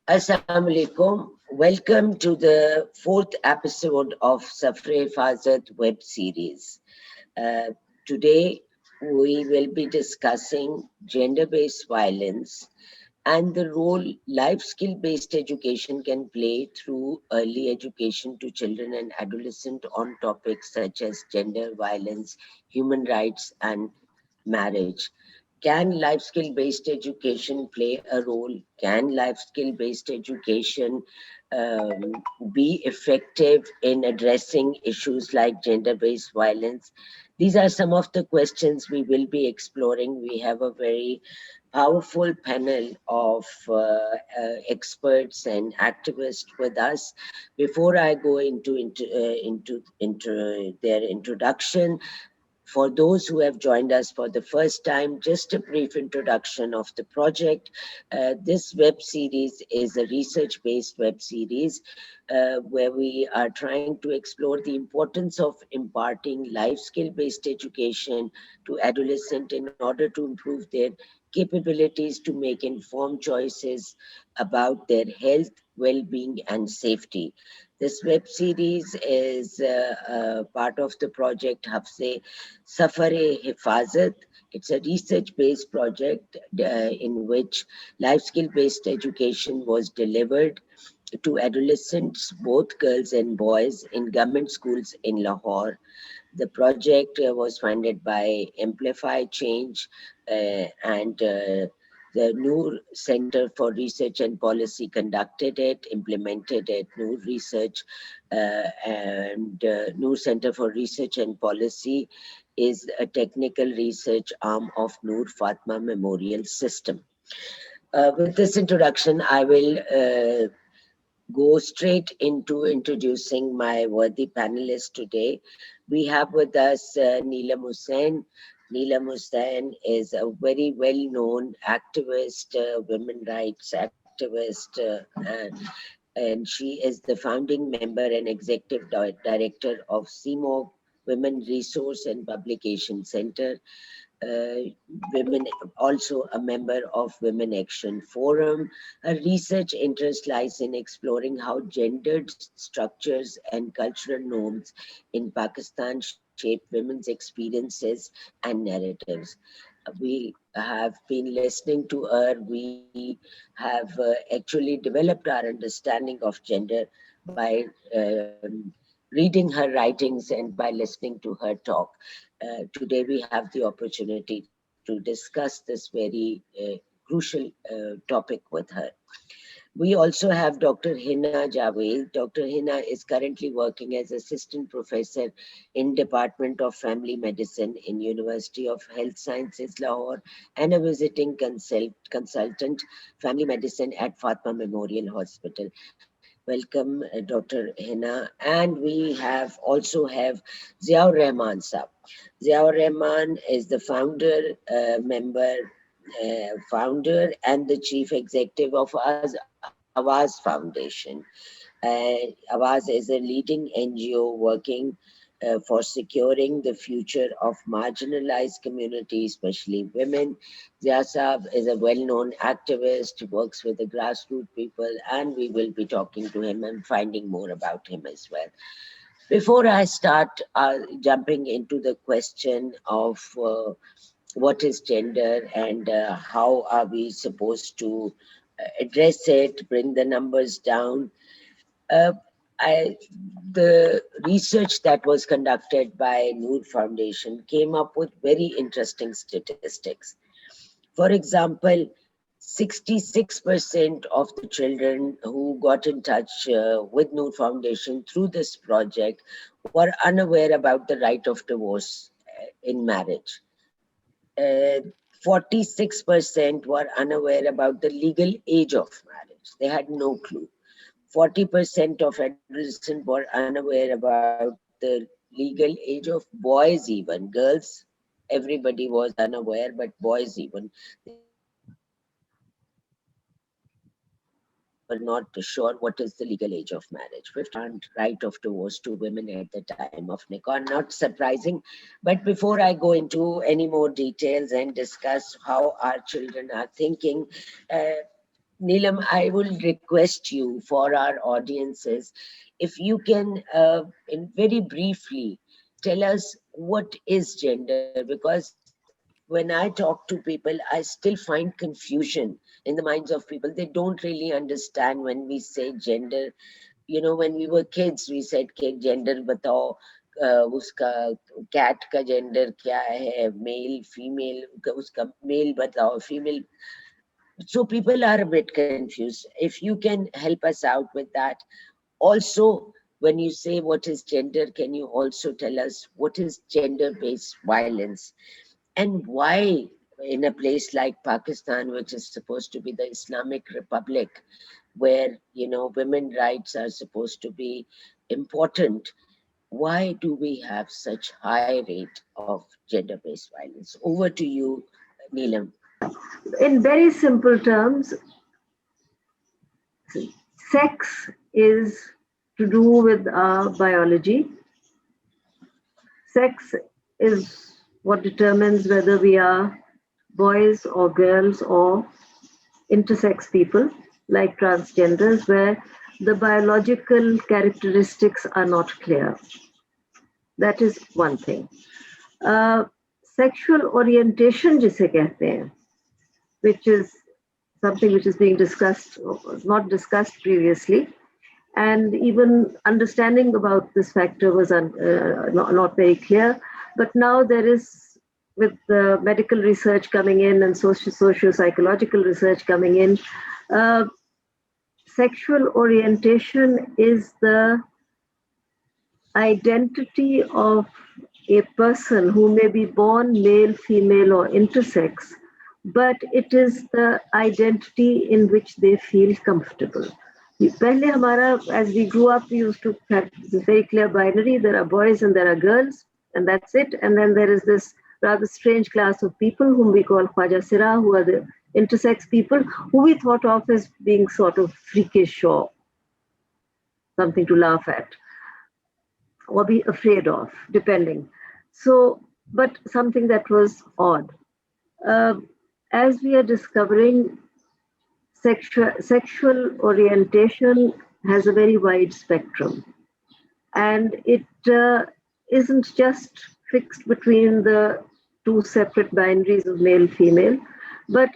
Assalamu alaikum. Welcome to the fourth episode of Safre Fazat web series. Uh, Today, we will be discussing gender based violence and the role life skill based education can play through early education to children and adolescents on topics such as gender violence, human rights, and marriage. Can life skill based education play a role? Can life skill based education um, be effective in addressing issues like gender based violence? These are some of the questions we will be exploring. We have a very powerful panel of experts and activists with us. Before I go into their introduction, for those who have joined us for the first time, just a brief introduction of the project. This web series is a research based web series where we are trying to explore the importance of imparting life skill based education to adolescents in order to improve their capabilities to make informed choices about their health, well being, and safety. This web series is part of the project Hafse Safare Hifazat. It's a research based project in which life skill based education was delivered to adolescents, both girls and boys, in government schools in Lahore. The project was funded by Amplify Change and the Noor Center for Research and Policy conducted it, implemented it. Noor Research and Noor Center for Research and Policy is a technical research arm of Noor Fatma Memorial System. With this introduction, I will go straight into introducing my worthy panelists today. We have with us Neelam Hussain. Neelam Hussain is a very well known activist, women rights activist, and she is the founding member and executive director of CMOG Women Resource and Publication Center. uh, Women, also a member of Women Action Forum. Her research interest lies in exploring how gendered structures and cultural norms in Pakistan shape women's experiences and narratives. We have been listening to her. We have actually developed our understanding of gender by reading her writings and by listening to her talk. Today, we have the opportunity to discuss this very crucial topic with her. We also have Dr. Hina Javed. Dr. Hina is currently working as assistant professor in Department of Family Medicine in University of Health Sciences Lahore and a visiting consultant family medicine at Fatma Memorial Hospital. Welcome, Dr. Hina. And we have also have Ziaur Rahman Saab. Ziaur Rahman is the founder and the chief executive of Awaz Foundation. Awaz is a leading NGO working for securing the future of marginalized communities, especially women. Zia Saab is a well-known activist, works with the grassroots people, and we will be talking to him and finding more about him as well. Before I start jumping into the question of what is gender and how are we supposed to address it, bring the numbers down, uh, I, the research that was conducted by Noor Foundation came up with very interesting statistics. For example, 66% of the children who got in touch with Noor Foundation through this project were unaware about the right of divorce in marriage. Uh, 46% were unaware about the legal age of marriage. They had no clue. 40% of adolescents were unaware about the legal age of boys, even girls. Everybody was unaware, but boys even they were not sure what is the legal age of marriage. 50% were not sure what is the legal age of marriage. 50% right of divorce to women at the time of nikah. Not surprising, but before I go into any more details and discuss how our children are thinking, uh, Neelam, I will request you for our audiences, if you can, in very briefly, tell us what is gender, because when I talk to people, I still find confusion in the minds of people. They don't really understand when we say gender. You know, when we were kids, we said कि gender बताओ, उसका cat का gender क्या है, male, female, उसका male बताओ, female. So people are a bit confused. If you can help us out with that. Also, when you say what is gender, can you also tell us what is gender-based violence and why in a place like Pakistan, which is supposed to be the Islamic Republic, where, you know, women rights are supposed to be important, why do we have such high rate of gender-based violence? Over to you, Neelam. In very simple terms, sex is to do with our biology. Sex is what determines whether we are boys or girls or intersex people, like transgenders, where the biological characteristics are not clear. That is one thing. Sexual orientation, जिसे कहते हैं, which is something which is being discussed, not discussed previously, and even understanding about this factor was not very clear. But now there is, with the medical research coming in and socio-psychological research coming in, sexual orientation is the identity of a person who may be born male, female, or intersex, but it is the identity in which they feel comfortable. पहले हमारा, as we grew up, we used to have this very clear binary. There are boys and there are girls, and that's it. And then there is this rather strange class of people whom we call Khwaja Sira, who are the intersex people, who we thought of as being sort of freakish or something to laugh at or be afraid of, depending. So, but something that was odd. As we are discovering, sexual orientation has a very wide spectrum, and it isn't just fixed between the two separate binaries of male female, but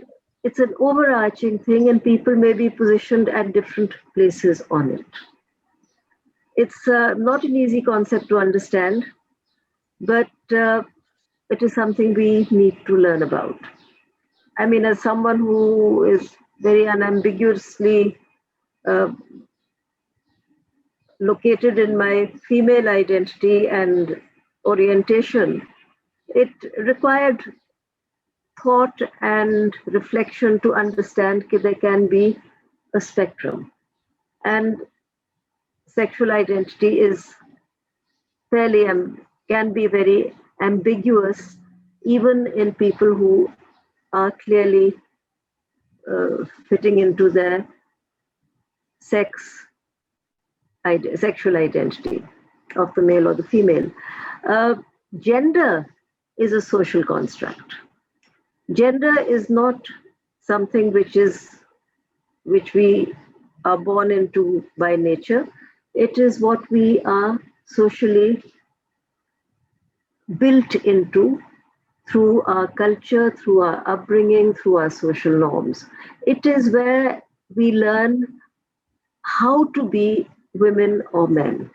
it's an overarching thing, and people may be positioned at different places on it. It's not an easy concept to understand, but it is something we need to learn about. I mean, as someone who is very unambiguously located in my female identity and orientation, it required thought and reflection to understand that there can be a spectrum. And sexual identity is fairly, can be very ambiguous, even in people who are clearly fitting into their sexual identity of the male or the female. Gender is a social construct. Gender is not something which we are born into by nature. It is what we are socially built into through our culture, through our upbringing, through our social norms. It is where we learn how to be women or men.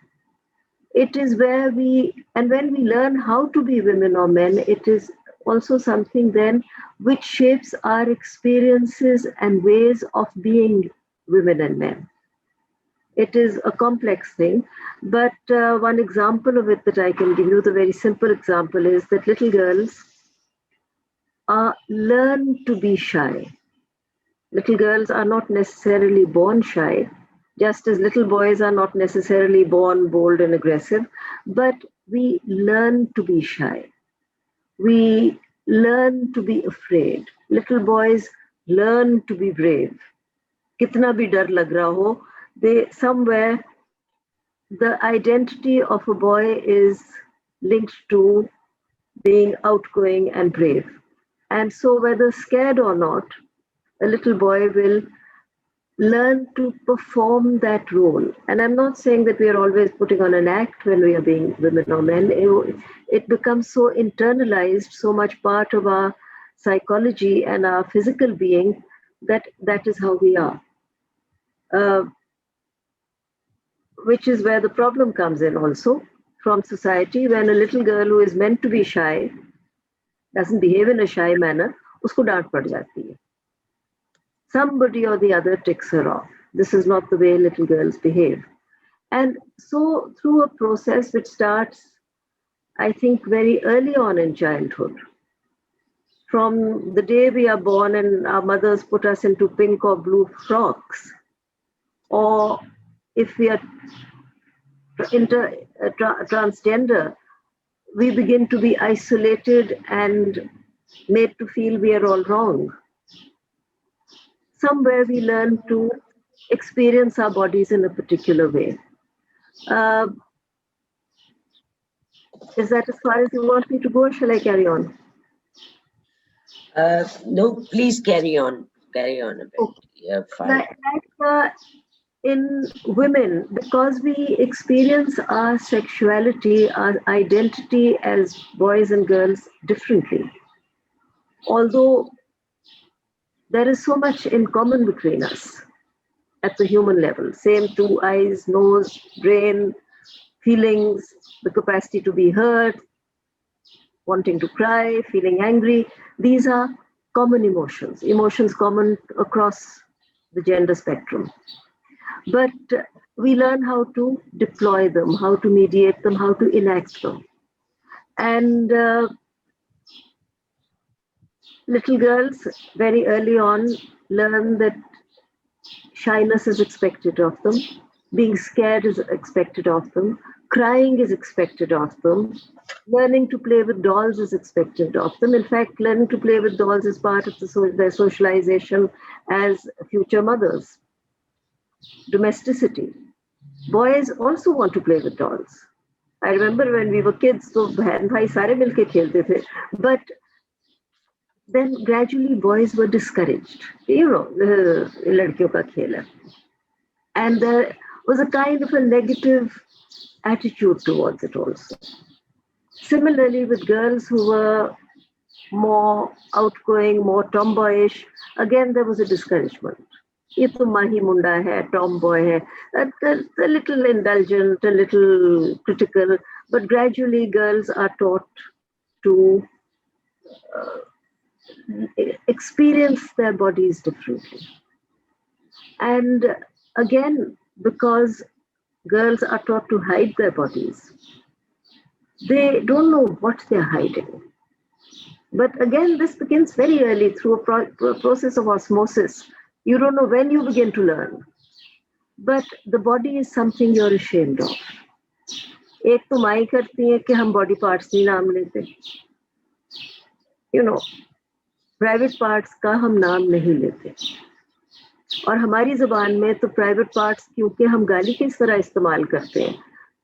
It is where and when we learn how to be women or men, it is also something then which shapes our experiences and ways of being women and men. It is a complex thing, but one example of it that I can give you, the very simple example, is that little girls learn to be shy. Little girls are not necessarily born shy, just as little boys are not necessarily born bold and aggressive, but we learn to be shy. We learn to be afraid. Little boys learn to be brave. Kitna bhi dar lag raha ho, somewhere the identity of a boy is linked to being outgoing and brave. And so whether scared or not, a little boy will learn to perform that role. And I'm not saying that we are always putting on an act when we are being women or men. It becomes so internalized, so much part of our psychology and our physical being, that that is how we are. Which is where the problem comes in also from society, when a little girl who is meant to be shy doesn't behave in a shy manner, usko डांट पड़ जाती है. Somebody or the other ticks her off. This is not the way little girls behave. And so through a process which starts, I think, very early on in childhood, from the day we are born and our mothers put us into pink or blue frocks, or if we are transgender, we begin to be isolated and made to feel we are all wrong. Somewhere we learn to experience our bodies in a particular way. Is that as far as you want me to go, or shall I carry on? No, please carry on. Carry on a bit. Okay. Yeah, fine. In women, because we experience our sexuality, our identity as boys and girls differently, although there is so much in common between us at the human level. Same two eyes, nose, brain, feelings, the capacity to be hurt, wanting to cry, feeling angry. These are common emotions, emotions common across the gender spectrum. But we learn how to deploy them, how to mediate them, how to enact them. And little girls very early on learn that shyness is expected of them, being scared is expected of them, crying is expected of them, learning to play with dolls is expected of them. In fact, learning to play with dolls is part of their socialization as future mothers. Domesticity. Boys also want to play with dolls. I remember when we were kids, so बहन भाई सारे मिलके खेलते थे. But then gradually boys were discouraged. You know, लड़कियों का खेल है. And there was a kind of a negative attitude towards it also. Similarly, with girls who were more outgoing, more tomboyish, again there was a discouragement. ये तो माही मुंडा है, tomboy है, a little indulgent, a little critical, but gradually girls are taught to experience their bodies differently. And again, because girls are taught to hide their bodies, they don't know what they're hiding. But again, this begins very early through a process of osmosis. You don't know when you begin to learn. But the body is something you're ashamed of. एक तो माई करती है कि हम body parts नहीं नाम लेते. You know, private parts का हम नाम नहीं लेते. और हमारी ज़बान में तो private parts क्योंकि हम गाली किस तरह इस्तेमाल करते हैं,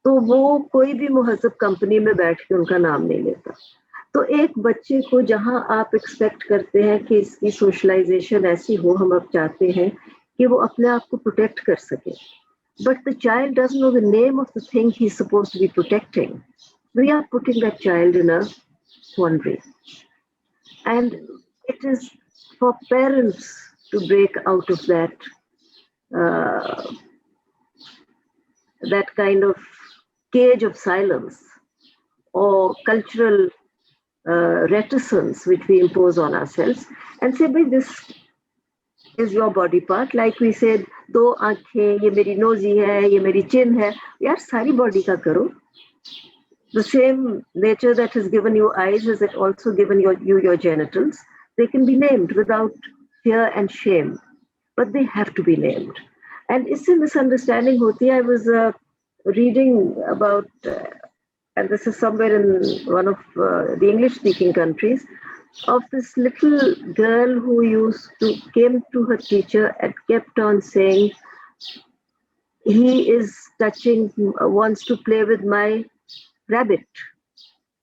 तो वो कोई भी मुहज़्ज़ब कंपनी में बैठ के उनका नाम नहीं लेता. तो एक बच्चे को जहां आप एक्सपेक्ट करते हैं कि इसकी सोशलाइजेशन ऐसी हो, हम अब चाहते हैं कि वो अपने आप को प्रोटेक्ट कर सके, but the child doesn't know the name of the thing he is supposed to be protecting. We are putting that child in a quandary, and it is for parents to break out of that kind of cage of silence or cultural reticence which we impose on ourselves and say, "Bhai, this is your body part." Like we said, दो आंखें, ये मेरी nosy है, ये मेरी चिन है. यार सारी body का करो. The same nature that has given you eyes has it also given you your genitals. They can be named without fear and shame, but they have to be named. And इससे misunderstanding होती है. I was reading about and this is somewhere in one of the English-speaking countries, of this little girl who came to her teacher and kept on saying, "He is touching, wants to play with my rabbit."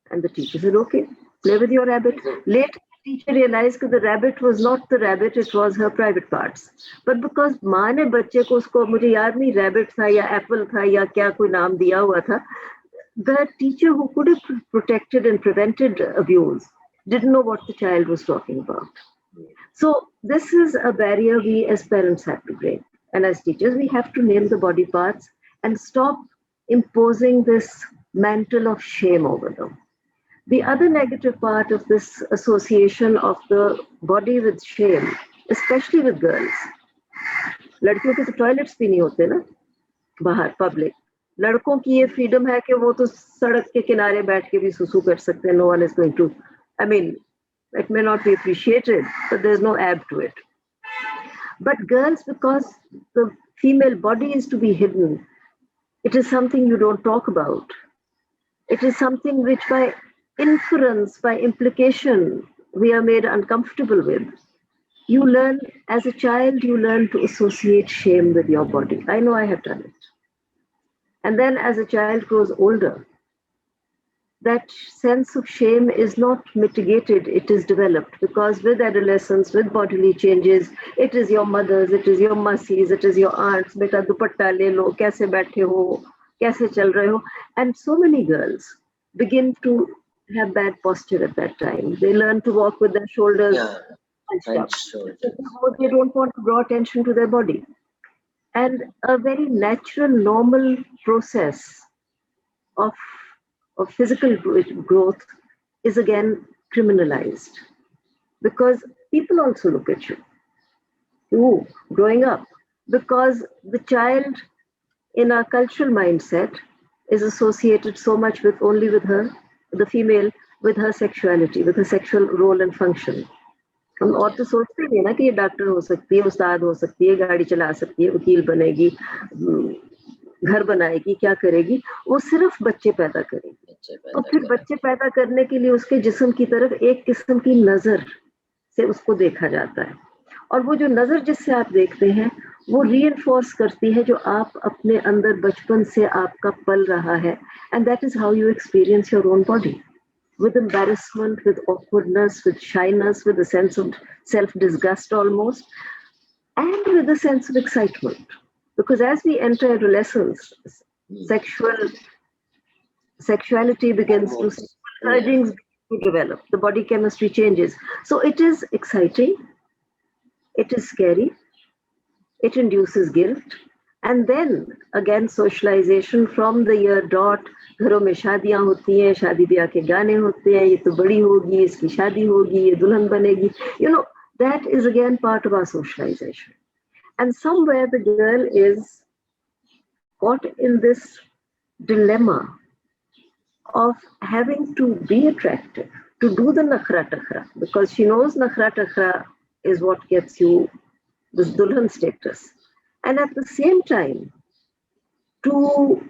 And the teacher said, "Okay, play with your rabbit." Later teacher realized that the rabbit was not the rabbit, it was her private parts. But because माँ ने बच्चे को उसको मुझे याद नहीं rabbit था या apple था या क्या कोई नाम दिया हुआ था, the teacher who could have protected and prevented abuse didn't know what the child was talking about. So this is a barrier we as parents have to break. And as teachers, we have to name the body parts and stop imposing this mantle of shame over them. The other negative part of this association of the body with shame, especially with girls, लड़कियों के तो toilets भी नहीं होते ना बाहर public, लड़कों की ये फ्रीडम है कि वो तो सड़क के किनारे बैठ के भी सुसु कर सकते हैं. No one is going to, I mean, it may not be appreciated, but there's no ab to it. But girls, because the female body is to be hidden, it is something you don't talk about. It is something which by inference, by implication, we are made uncomfortable with. You learn, as a child, you learn to associate shame with your body. I know I have done it. And then as a child grows older, that sense of shame is not mitigated, it is developed, because with adolescence, with bodily changes, it is your mothers, it is your masis, it is your aunts, beta dupatta le lo, kaise baithe ho, kaise chal rahe ho. And so many girls begin to have bad posture at that time. They learn to walk with their shoulders hunched up. They don't want to draw attention to their body. And a very natural, normal process of physical growth is again criminalized, because people also look at you growing up, because the child in our cultural mindset is associated so much with only with her, the female, with her sexuality, with her sexual role and function. हम और तो सोचते नहीं ना कि ये doctor हो सकती है, उस्ताद हो सकती है, गाड़ी चला सकती है, वकील बनेगी, घर बनाएगी, क्या करेगी, वो सिर्फ बच्चे पैदा करेगी. और फिर बच्चे पैदा करने के लिए उसके जिस्म की तरफ एक किस्म की नजर से उसको देखा जाता है, और वो जो नजर जिससे आप देखते हैं वो रीइंफोर्स करती है जो आप अपने अंदर बचपन से आपका पल रहा है. And that is how you experience your own body, with embarrassment, with awkwardness, with shyness, with a sense of self-disgust almost, and with a sense of excitement. Because as we enter adolescence, sexuality begins to, urgings to develop, the body chemistry changes. So it is exciting, it is scary, it induces guilt, and then again socialization from the year dot. घरों में शादियां होती हैं, शादी ब्याह के गाने होते हैं, ये तो बड़ी होगी, इसकी शादी होगी, ये दुल्हन बनेगी. You know, that is again part of our socialization. And somewhere the girl is caught in this dilemma of having to be attractive, to do the nakhra takhra, because she knows nakhra takhra is what gets you this dulhan status. And at the same time, to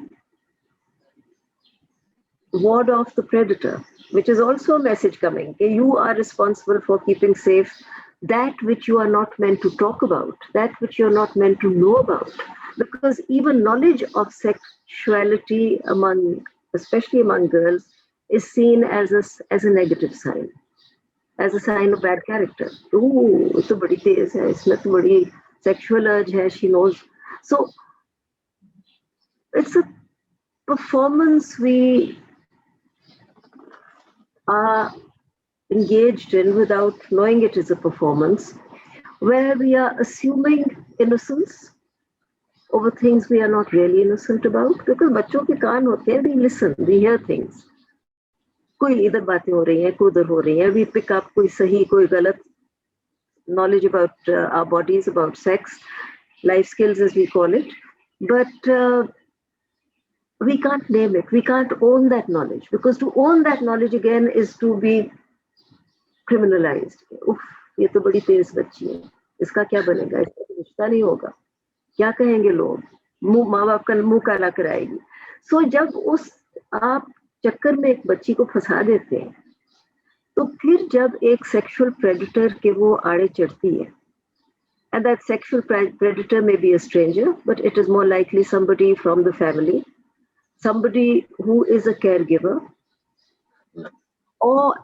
ward off the predator, which is also a message coming. You are responsible for keeping safe that which you are not meant to talk about, that which you're not meant to know about. Because even knowledge of sexuality especially among girls, is seen as a negative sign, as a sign of bad character. Oh, it's a badi tez hai, isme to badi sexual urge hai, she knows. So it's a performance we are engaged in without knowing it is a performance, where we are assuming innocence over things we are not really innocent about. Because बच्चों के कान होते हैं, we listen, we hear things. कोई इधर बातें हो रही हैं, कोई उधर हो रही हैं, we pick up कोई सही कोई गलत knowledge about our bodies, about sex, life skills as we call it, but we can't name it, we can't own that knowledge, because to own that knowledge again is to be criminalized. उफ, ये तो बड़ी तेज बच्ची है, इसका क्या बनेगा, इसका तो रिश्ता नहीं होगा, क्या कहेंगे लोग, माँ बाप का मुंह काला कराएगी. सो जब उस आप चक्कर में एक बच्ची को फंसा देते हैं, तो फिर जब एक सेक्सुअल प्रेडिटर के वो आड़े चढ़ती है, and that sexual predator may be a stranger, but it is more likely somebody from the family, somebody who is a caregiver, or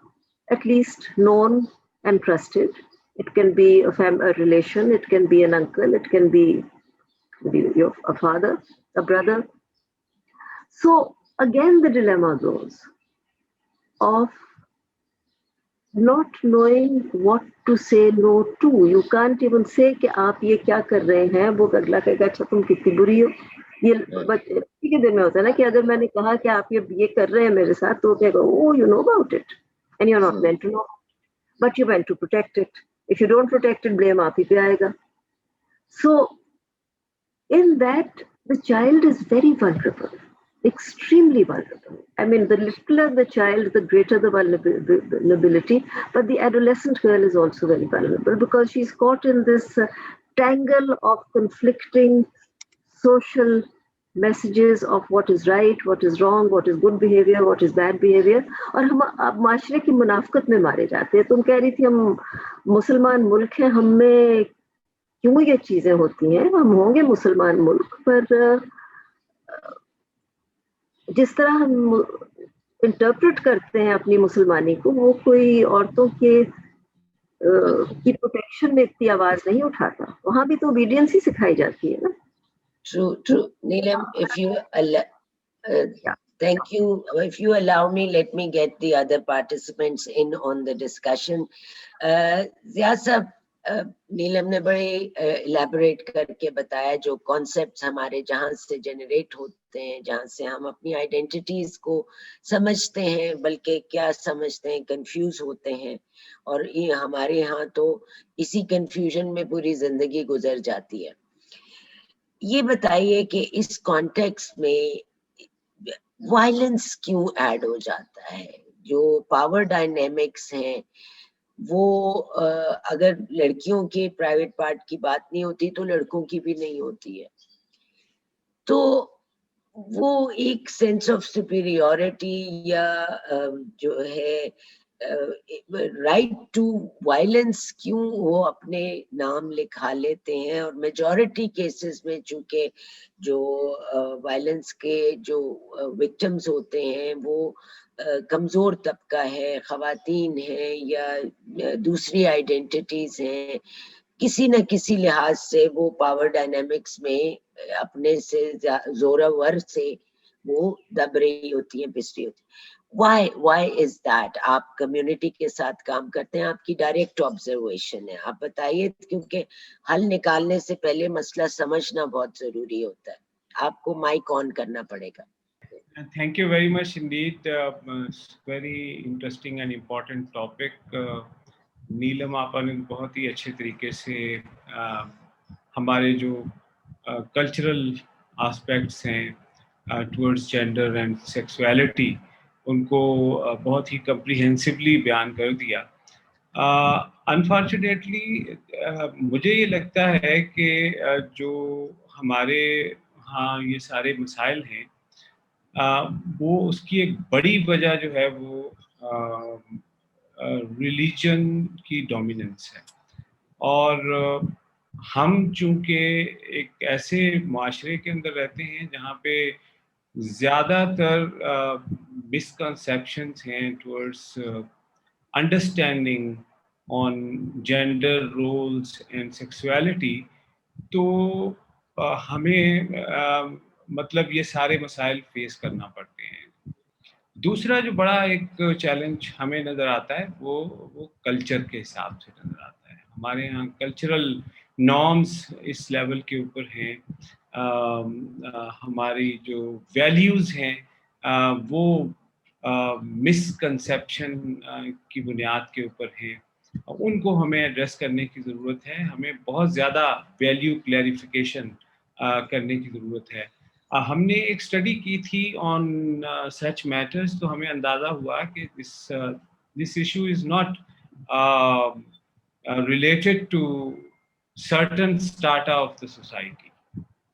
at least known and trusted. It can be a relation, it can be an uncle, it can be a father, a brother. So again, the dilemma goes of not knowing what to say no to. You can't even say कि आप ये क्या कर रहे हैं, वो अगला कहेगा अच्छा तुम कितनी बुरी हो. ये बच्चे के दिल में होता है ना कि अगर मैंने कहा कि आप ये कर रहे हैं मेरे साथ, तो कहेगा oh you know about it and you're not meant to know, but you're meant to protect it. If you don't protect it, blame आप ही पे आएगा. So in that, the child is very vulnerable, extremely vulnerable. I mean, the littler the child, the greater the vulnerability. But the adolescent girl is also very vulnerable because she's caught in this tangle of conflicting social messages of what is right, what is wrong, what is good behavior, what is bad behavior. और हम अब माशरे की मुनाफकत में मारे जाते हैं. तुम कह रही थी हम मुसलमान मुल्क हैं, हम में क्यों ये चीजें होती हैं. हम होंगे मुसलमान मुल्क, पर जिस तरह हम इंटरप्रेट करते हैं अपनी मुसलमानी को, वो कोई औरतों के की प्रोटेक्शन में इतनी आवाज नहीं उठाता. वहां भी तो ओबीडियंस ही सिखाई जाती है ना. True. Neelam, if you thank you. If you allow me, let me get the other participants in on the discussion. Zia sab, नीलम ने बड़े इलेबोरेट करके बताया जो कॉन्सेप्ट्स हमारे जहाँ से जनरेट होते हैं, जहाँ से हम अपनी आइडेंटिटीज को समझते हैं, बल्कि क्या समझते हैं, कंफ्यूज होते हैं. और ये हमारे यहाँ तो इसी कंफ्यूजन में पूरी जिंदगी गुजर जाती है. ये बताइए कि इस कॉन्टेक्स्ट में वायलेंस क्यों ऐड हो जाता है. जो पावर डायनेमिक्स हैं वो अगर लड़कियों के प्राइवेट पार्ट की बात नहीं होती तो लड़कों की भी नहीं होती है. तो वो एक सेंस ऑफ सुपीरियॉरिटी या जो है राइट टू वायलेंस क्यों वो अपने नाम लिखा लेते हैं. और मेजॉरिटी केसेस में चूंकि जो वायलेंस के जो विक्टिम्स होते हैं वो कमजोर तबका है, खवातीन है या दूसरी आइडेंटिटीज हैं, किसी न किसी लिहाज से वो पावर डायनेमिक्स में अपने से जोरावर से वो दब रही होती है, पिस रही होती है. Why is that? आप कम्युनिटी के साथ काम करते हैं, आपकी डायरेक्ट ऑब्जर्वेशन है, आप बताइए, क्योंकि हल निकालने से पहले मसला समझना बहुत जरूरी होता है. आपको माइक ऑन करना पड़ेगा. Thank you very much indeed. Very interesting and important topic. नीलम आपा ने बहुत ही अच्छे तरीके से हमारे जो कल्चरल एस्पेक्ट्स हैं टुवर्ड्स जेंडर एंड सेक्सुअलिटी उनको बहुत ही कम्प्रिहेंसिवली बयान कर दिया. अनफॉर्चुनेटली मुझे ये लगता है कि जो हमारे यहाँ ये सारे मसाइल हैं वो उसकी एक बड़ी वजह जो है वो रिलीजन की डोमिनेंस है. और हम चूंकि एक ऐसे माशरे के अंदर रहते हैं जहाँ पे ज़्यादातर मिसकंसेप्शंस हैं towards understanding on gender roles and sexuality, तो हमें मतलब ये सारे मसाइल फेस करना पड़ते हैं. दूसरा जो बड़ा एक चैलेंज हमें नज़र आता है वो कल्चर के हिसाब से नज़र आता है. हमारे यहाँ कल्चरल नॉर्म्स इस लेवल के ऊपर हैं. हमारी जो वैल्यूज़ हैं वो मिसकंसेप्शन की बुनियाद के ऊपर हैं. उनको हमें एड्रेस करने की ज़रूरत है. हमें बहुत ज़्यादा वैल्यू क्लैरिफिकेशन करने की ज़रूरत है. हमने एक स्टडी की थी ऑन सच मैटर्स, तो हमें अंदाज़ा हुआ कि this issue is not related to certain strata of the society.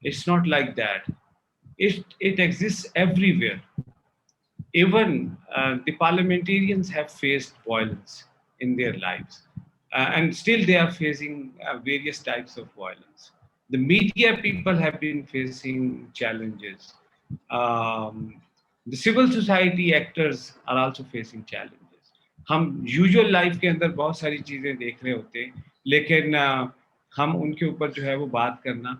It's not like that. It exists everywhere. Even the parliamentarians have faced violence in their lives, and still they are facing various types of violence. The media people have been facing challenges. The civil society actors are also facing challenges. हम usual life के अंदर बहुत सारी चीज़ें देख रहे होते हैं, लेकिन हम उनके ऊपर जो है वो बात करना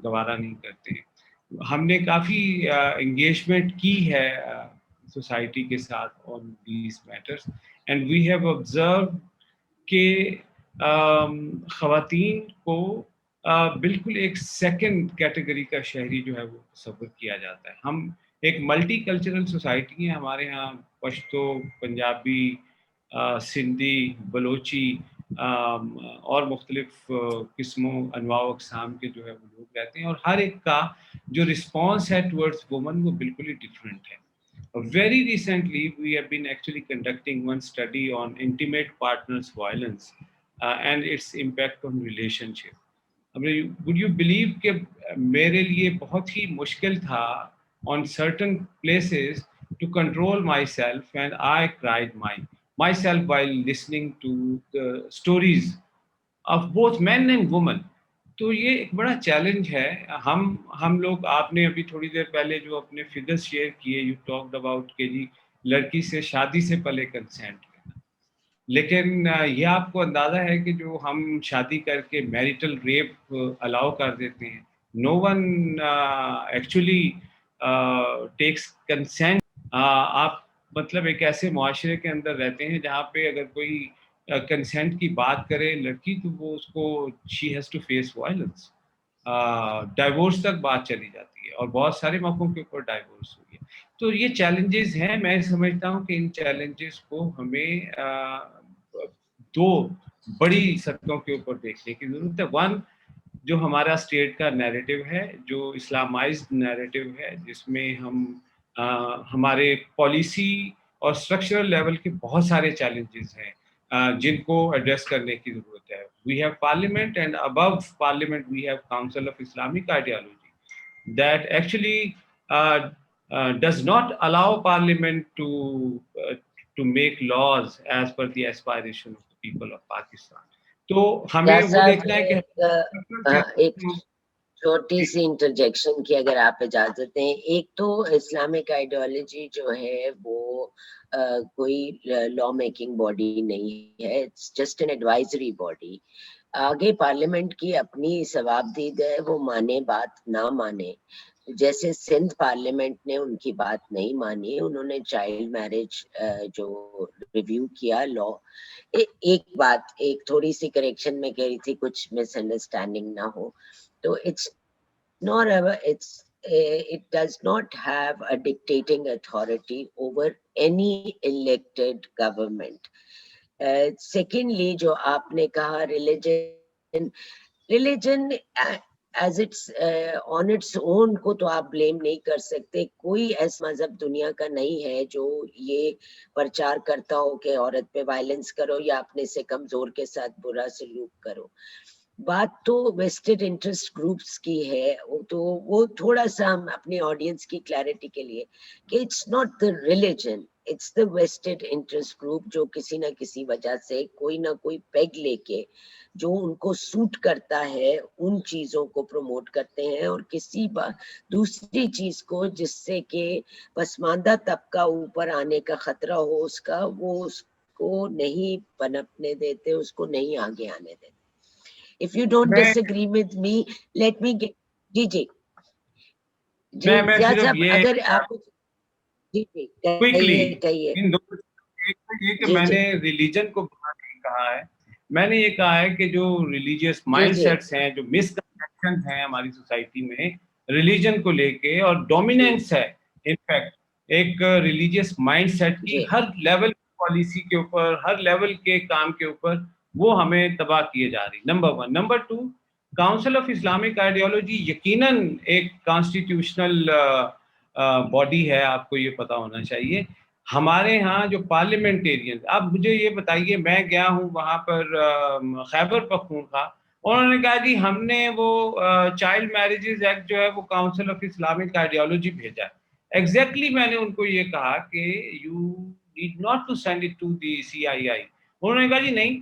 गवारा नहीं करते हैं। हमने काफ़ी एंगेजमेंट की है सोसाइटी के साथ on these matters, and we have observe कि ख़वातीन को बिल्कुल एक सेकंड कैटेगरी का शहरी जो है वो तस्वुर किया जाता है। हम एक मल्टी कल्चरल सोसाइटी है, हमारे यहाँ पश्तो, पंजाबी, सिंधी, बलोची और मुख्तलिफ किस्मों अनवाव अक़साम के जो है वो लोग रहते हैं, और हर एक का जो रिस्पॉन्स है टुवर्ड्स वुमन वो बिल्कुल ही डिफरेंट है। Very recently, we have been actually conducting one study on intimate partners violence and its impact on relationship. I mean, would you believe कि मेरे लिए बहुत ही मुश्किल था on certain places to control myself, and I cried myself while listening to the stories of both men and women. तो ये एक बड़ा चैलेंज है। हम लोग, आपने अभी थोड़ी देर पहले जो अपने फिगर्स शेयर किए, यू टॉक्ड अबाउट कि जी लड़की से शादी से पहले कंसेंट लेना, लेकिन ये आपको अंदाज़ा है कि जो हम शादी करके मैरिटल रेप अलाउ कर देते हैं, no one actually takes consent. आप मतलब एक ऐसे मुआशरे के अंदर रहते हैं जहाँ पे अगर कोई कंसेंट की बात करे लड़की, तो वो उसको she has to face violence, divorce तक बात चली जाती है, और बहुत सारे मौक़ों के ऊपर डाइवोर्स हुई है। तो ये चैलेंजेस हैं। मैं समझता हूँ कि इन चैलेंजेस को हमें दो बड़ी सतहों के ऊपर देखने की ज़रूरत है। वन, जो हमारा स्टेट का नैरेटिव है, जो इस्लामाइज्ड नैरेटिव है, जिसमें हमारे पॉलिसी और स्ट्रक्चरल लेवल के बहुत सारे चैलेंजेस हैं जिनको एड्रेस करने की ज़रूरत है। We have parliament, and above parliament we have council of Islamic ideology that actually does not allow parliament to make laws as per the aspiration of the people of Pakistan. तो हमें वो देखना है कि एक छोटी सी इंटरजेक्शन की अगर आप इजाजत दें। एक तो इस्लामिक आइडियोलॉजी जो है वो कोई लॉ मेकिंग बॉडी नहीं है, it's just an advisory body. आगे पार्लियामेंट की अपनी सवाबदीद है, वो माने बात ना माने। जैसे सिंध पार्लियामेंट ने उनकी बात नहीं मानी, उन्होंने चाइल्ड मैरिज जो रिव्यू किया लॉ। एक बात, एक थोड़ी सी करेक्शन में कह रही थी, कुछ मिसअंडरस्टैंडिंग ना हो, तो it does not have a dictating authority over any elected government. Secondly, जो आपने कहा religion as it's on its own को तो आप ब्लेम नहीं कर सकते। कोई ऐसा मजहब दुनिया का नहीं है जो ये प्रचार करता हो कि औरत पे वायलेंस करो या अपने से कमजोर के साथ बुरा सलूक करो। बात तो वेस्टेड इंटरेस्ट ग्रुप्स की है, तो वो थोड़ा सा हम अपने ऑडियंस की क्लैरिटी के लिए कि it's not the religion, it's the vested interest group जो किसी ना किसी वजह से कोई ना कोई पेग लेके जो उनको सूट करता है उन चीजों को प्रमोट करते हैं, और किसी दूसरी चीज को जिससे कि पसमानदा तबका ऊपर आने का खतरा हो उसका, वो उसको नहीं पनपने देते, उसको नहीं आगे आने देते। If you don't disagree with me, let me get जी अगर आप कहिए। इन दो ये कि मैंने रिलीजन को नहीं कहा है, मैंने ये कहा है कि जो रिलीजियस माइंडसेट्स हैं, जो मिसकंसेप्शंस हैं हमारी सोसाइटी में रिलीजन को लेके, और डोमिनेंस है इनफैक्ट एक रिलीजियस माइंडसेट की हर लेवल पॉलिसी के ऊपर, हर लेवल के काम के ऊपर, वो हमें तबाह किए जा रही। Number one. Number two, council of Islamic ideology यकीनन एक कॉन्स्टिट्यूशनल बॉडी है, आपको ये पता होना चाहिए। हमारे यहाँ जो पार्लियामेंटेरियन, अब मुझे ये बताइए, मैं गया हूँ वहाँ पर खैबर पख्तूनख्वा, उन्होंने कहा कि हमने वो चाइल्ड मैरिजेज एक्ट जो है वो काउंसिल ऑफ इस्लामिक आइडियोलॉजी भेजा है। एग्जैक्टली मैंने उनको ये कहा कि you need not to send it to the CII। उन्होंने कहा जी नहीं,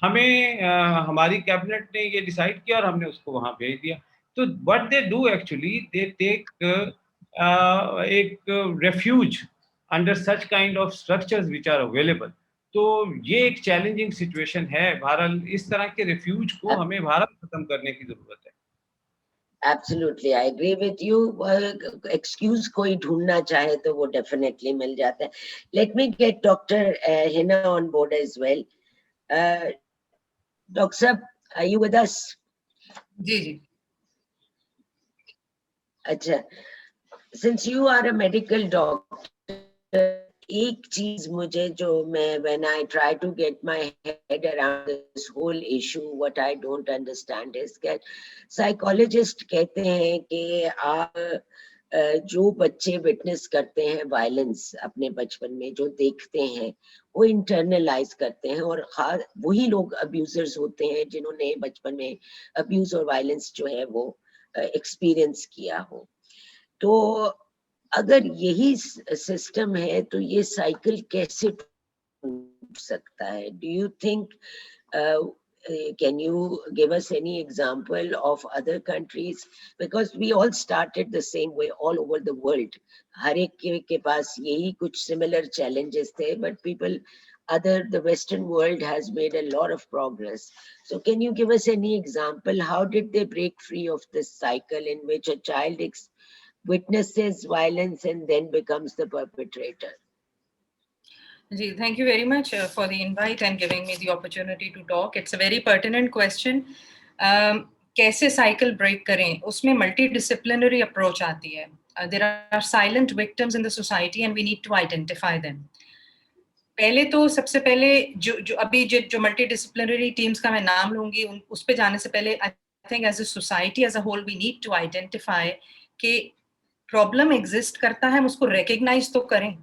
हमें हमारी कैबिनेट ने ये डिसाइड किया और हमने उसको वहाँ भेज दिया। तो what they do actually, they take एक refuge under such kind of structures which are available, तो ये एक चैलेंजिंग सिचुएशन है। भारत, इस तरह के रिफ्यूज को हमें भारत खत्म करने की जरूरत है। Absolutely, I agree with you. Excuse कोई ढूंढना चाहे तो वो definitely मिल जाता है. Let me get Dr. Hina on board as well. Dr. Sab, are you with us? जी जी। अच्छा, since you are a medical doctor, एक चीज मुझे जो मैं when I try to get my head around this whole issue, what I don't understand is that psychologists कहते हैं कि आप जो बच्चे विटनेस करते हैं वायलेंस अपने बचपन में, जो देखते हैं वो इंटरनलाइज करते हैं, और खास वही लोग अब्यूजर्स होते हैं जिन्होंने बचपन में अब्यूज और वायलेंस जो है वो एक्सपीरियंस किया हो। तो अगर यही सिस्टम है तो ये साइकिल कैसे टूट सकता है? Do you think, can you give us any example of other countries? Because we all started the same way all over the world. हर एक के पास यही कुछ similar challenges थे, but people the Western world has made a lot of progress. So can you give us any example? How did they break free of this cycle in which a child witnesses violence and then becomes the perpetrator? Ji, thank you very much for the invite and giving me the opportunity to talk. It's a very pertinent question. कैसे cycle break करें? उसमें multidisciplinary approach आती है. There are silent victims in the society and we need to identify them. पहले तो सबसे पहले जो अभी जो multidisciplinary teams का मैं नाम लूंगी, उस पे जाने से पहले I think as a society as a whole we need to identify कि problem exist करता है, हम उसको recognize तो करें.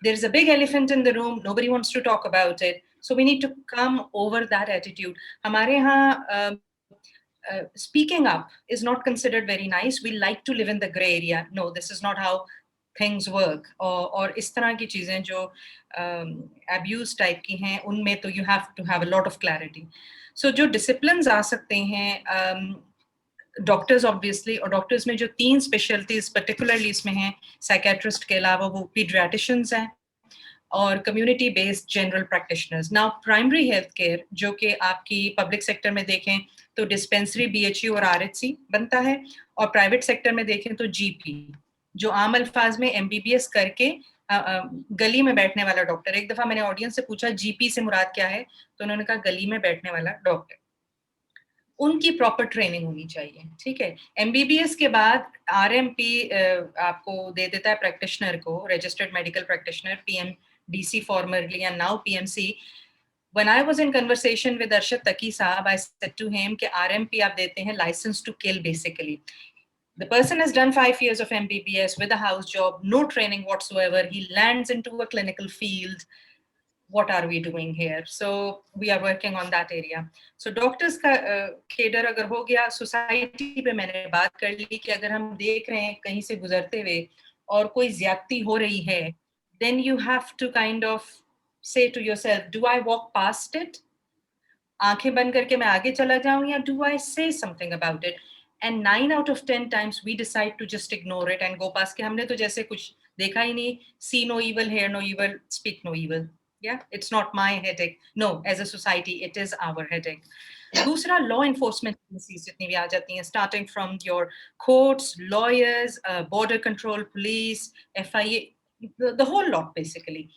There's a big elephant in the room. Nobody wants to talk about it. So we need to come over that attitude. हमारे यहाँ speaking up is not considered very nice. We like to live in the gray area. No, this is not how things work. और इस तरह की चीजें जो abuse type की हैं, उनमें तो you have to have a lot of clarity. So जो disciplines आ सकते हैं, डॉक्टर्स ऑब्वियसली, और डॉक्टर्स में जो 3 स्पेशलिटीज पर्टिकुलरली इसमें हैं, साइकेट्रिस्ट के अलावा वो पीडियाट्रिशियंस हैं और community based general practitioners. Now primary health care जो कि आपकी पब्लिक सेक्टर में देखें तो डिस्पेंसरी, बीएचयू और आरएचसी बनता है, और प्राइवेट सेक्टर में देखें तो जीपी, जो आम अल्फाज में एमबीबीएस करके गली में बैठने वाला डॉक्टर. एक दफा मैंने ऑडियंस से पूछा जीपी से मुराद क्या है, तो उन्होंने कहा गली में बैठने वाला डॉक्टर. उनकी प्रॉपर ट्रेनिंग होनी चाहिए. ठीक है, एमबीबीएस के बाद आरएमपी आपको दे देता है प्रैक्टिशनर को, registered medical practitioner, PMDC formerly and now PMC. When I was in conversation with Arshad Taki Saab, I said to him कि RMP आप देते हैं license to kill basically. The person has done 5 years of MBBS with a house job, no training whatsoever. He lands into a clinical field. What are we doing here? So we are working on that area. So doctors का cadre अगर हो गया, society पे मैंने बात कर ली कि अगर हम देख रहे हैं कहीं से गुजरते हुए और कोई ज्यादती हो रही है, then you have to kind of say to yourself, do I walk past it? आंखें बंद करके मैं आगे चला जाऊं, या do I say something about it? And 9 out of 10 times we decide to just ignore it and go past के हमने तो जैसे कुछ देखा ही नहीं. See no evil, hear no evil, speak no evil. Yeah, it's not my headache. No, as a society, it is our headache. दूसरा, law enforcement agencies जितनी भी आ जाती हैं, starting from your courts, lawyers, border control, police, FIA, the whole lot basically.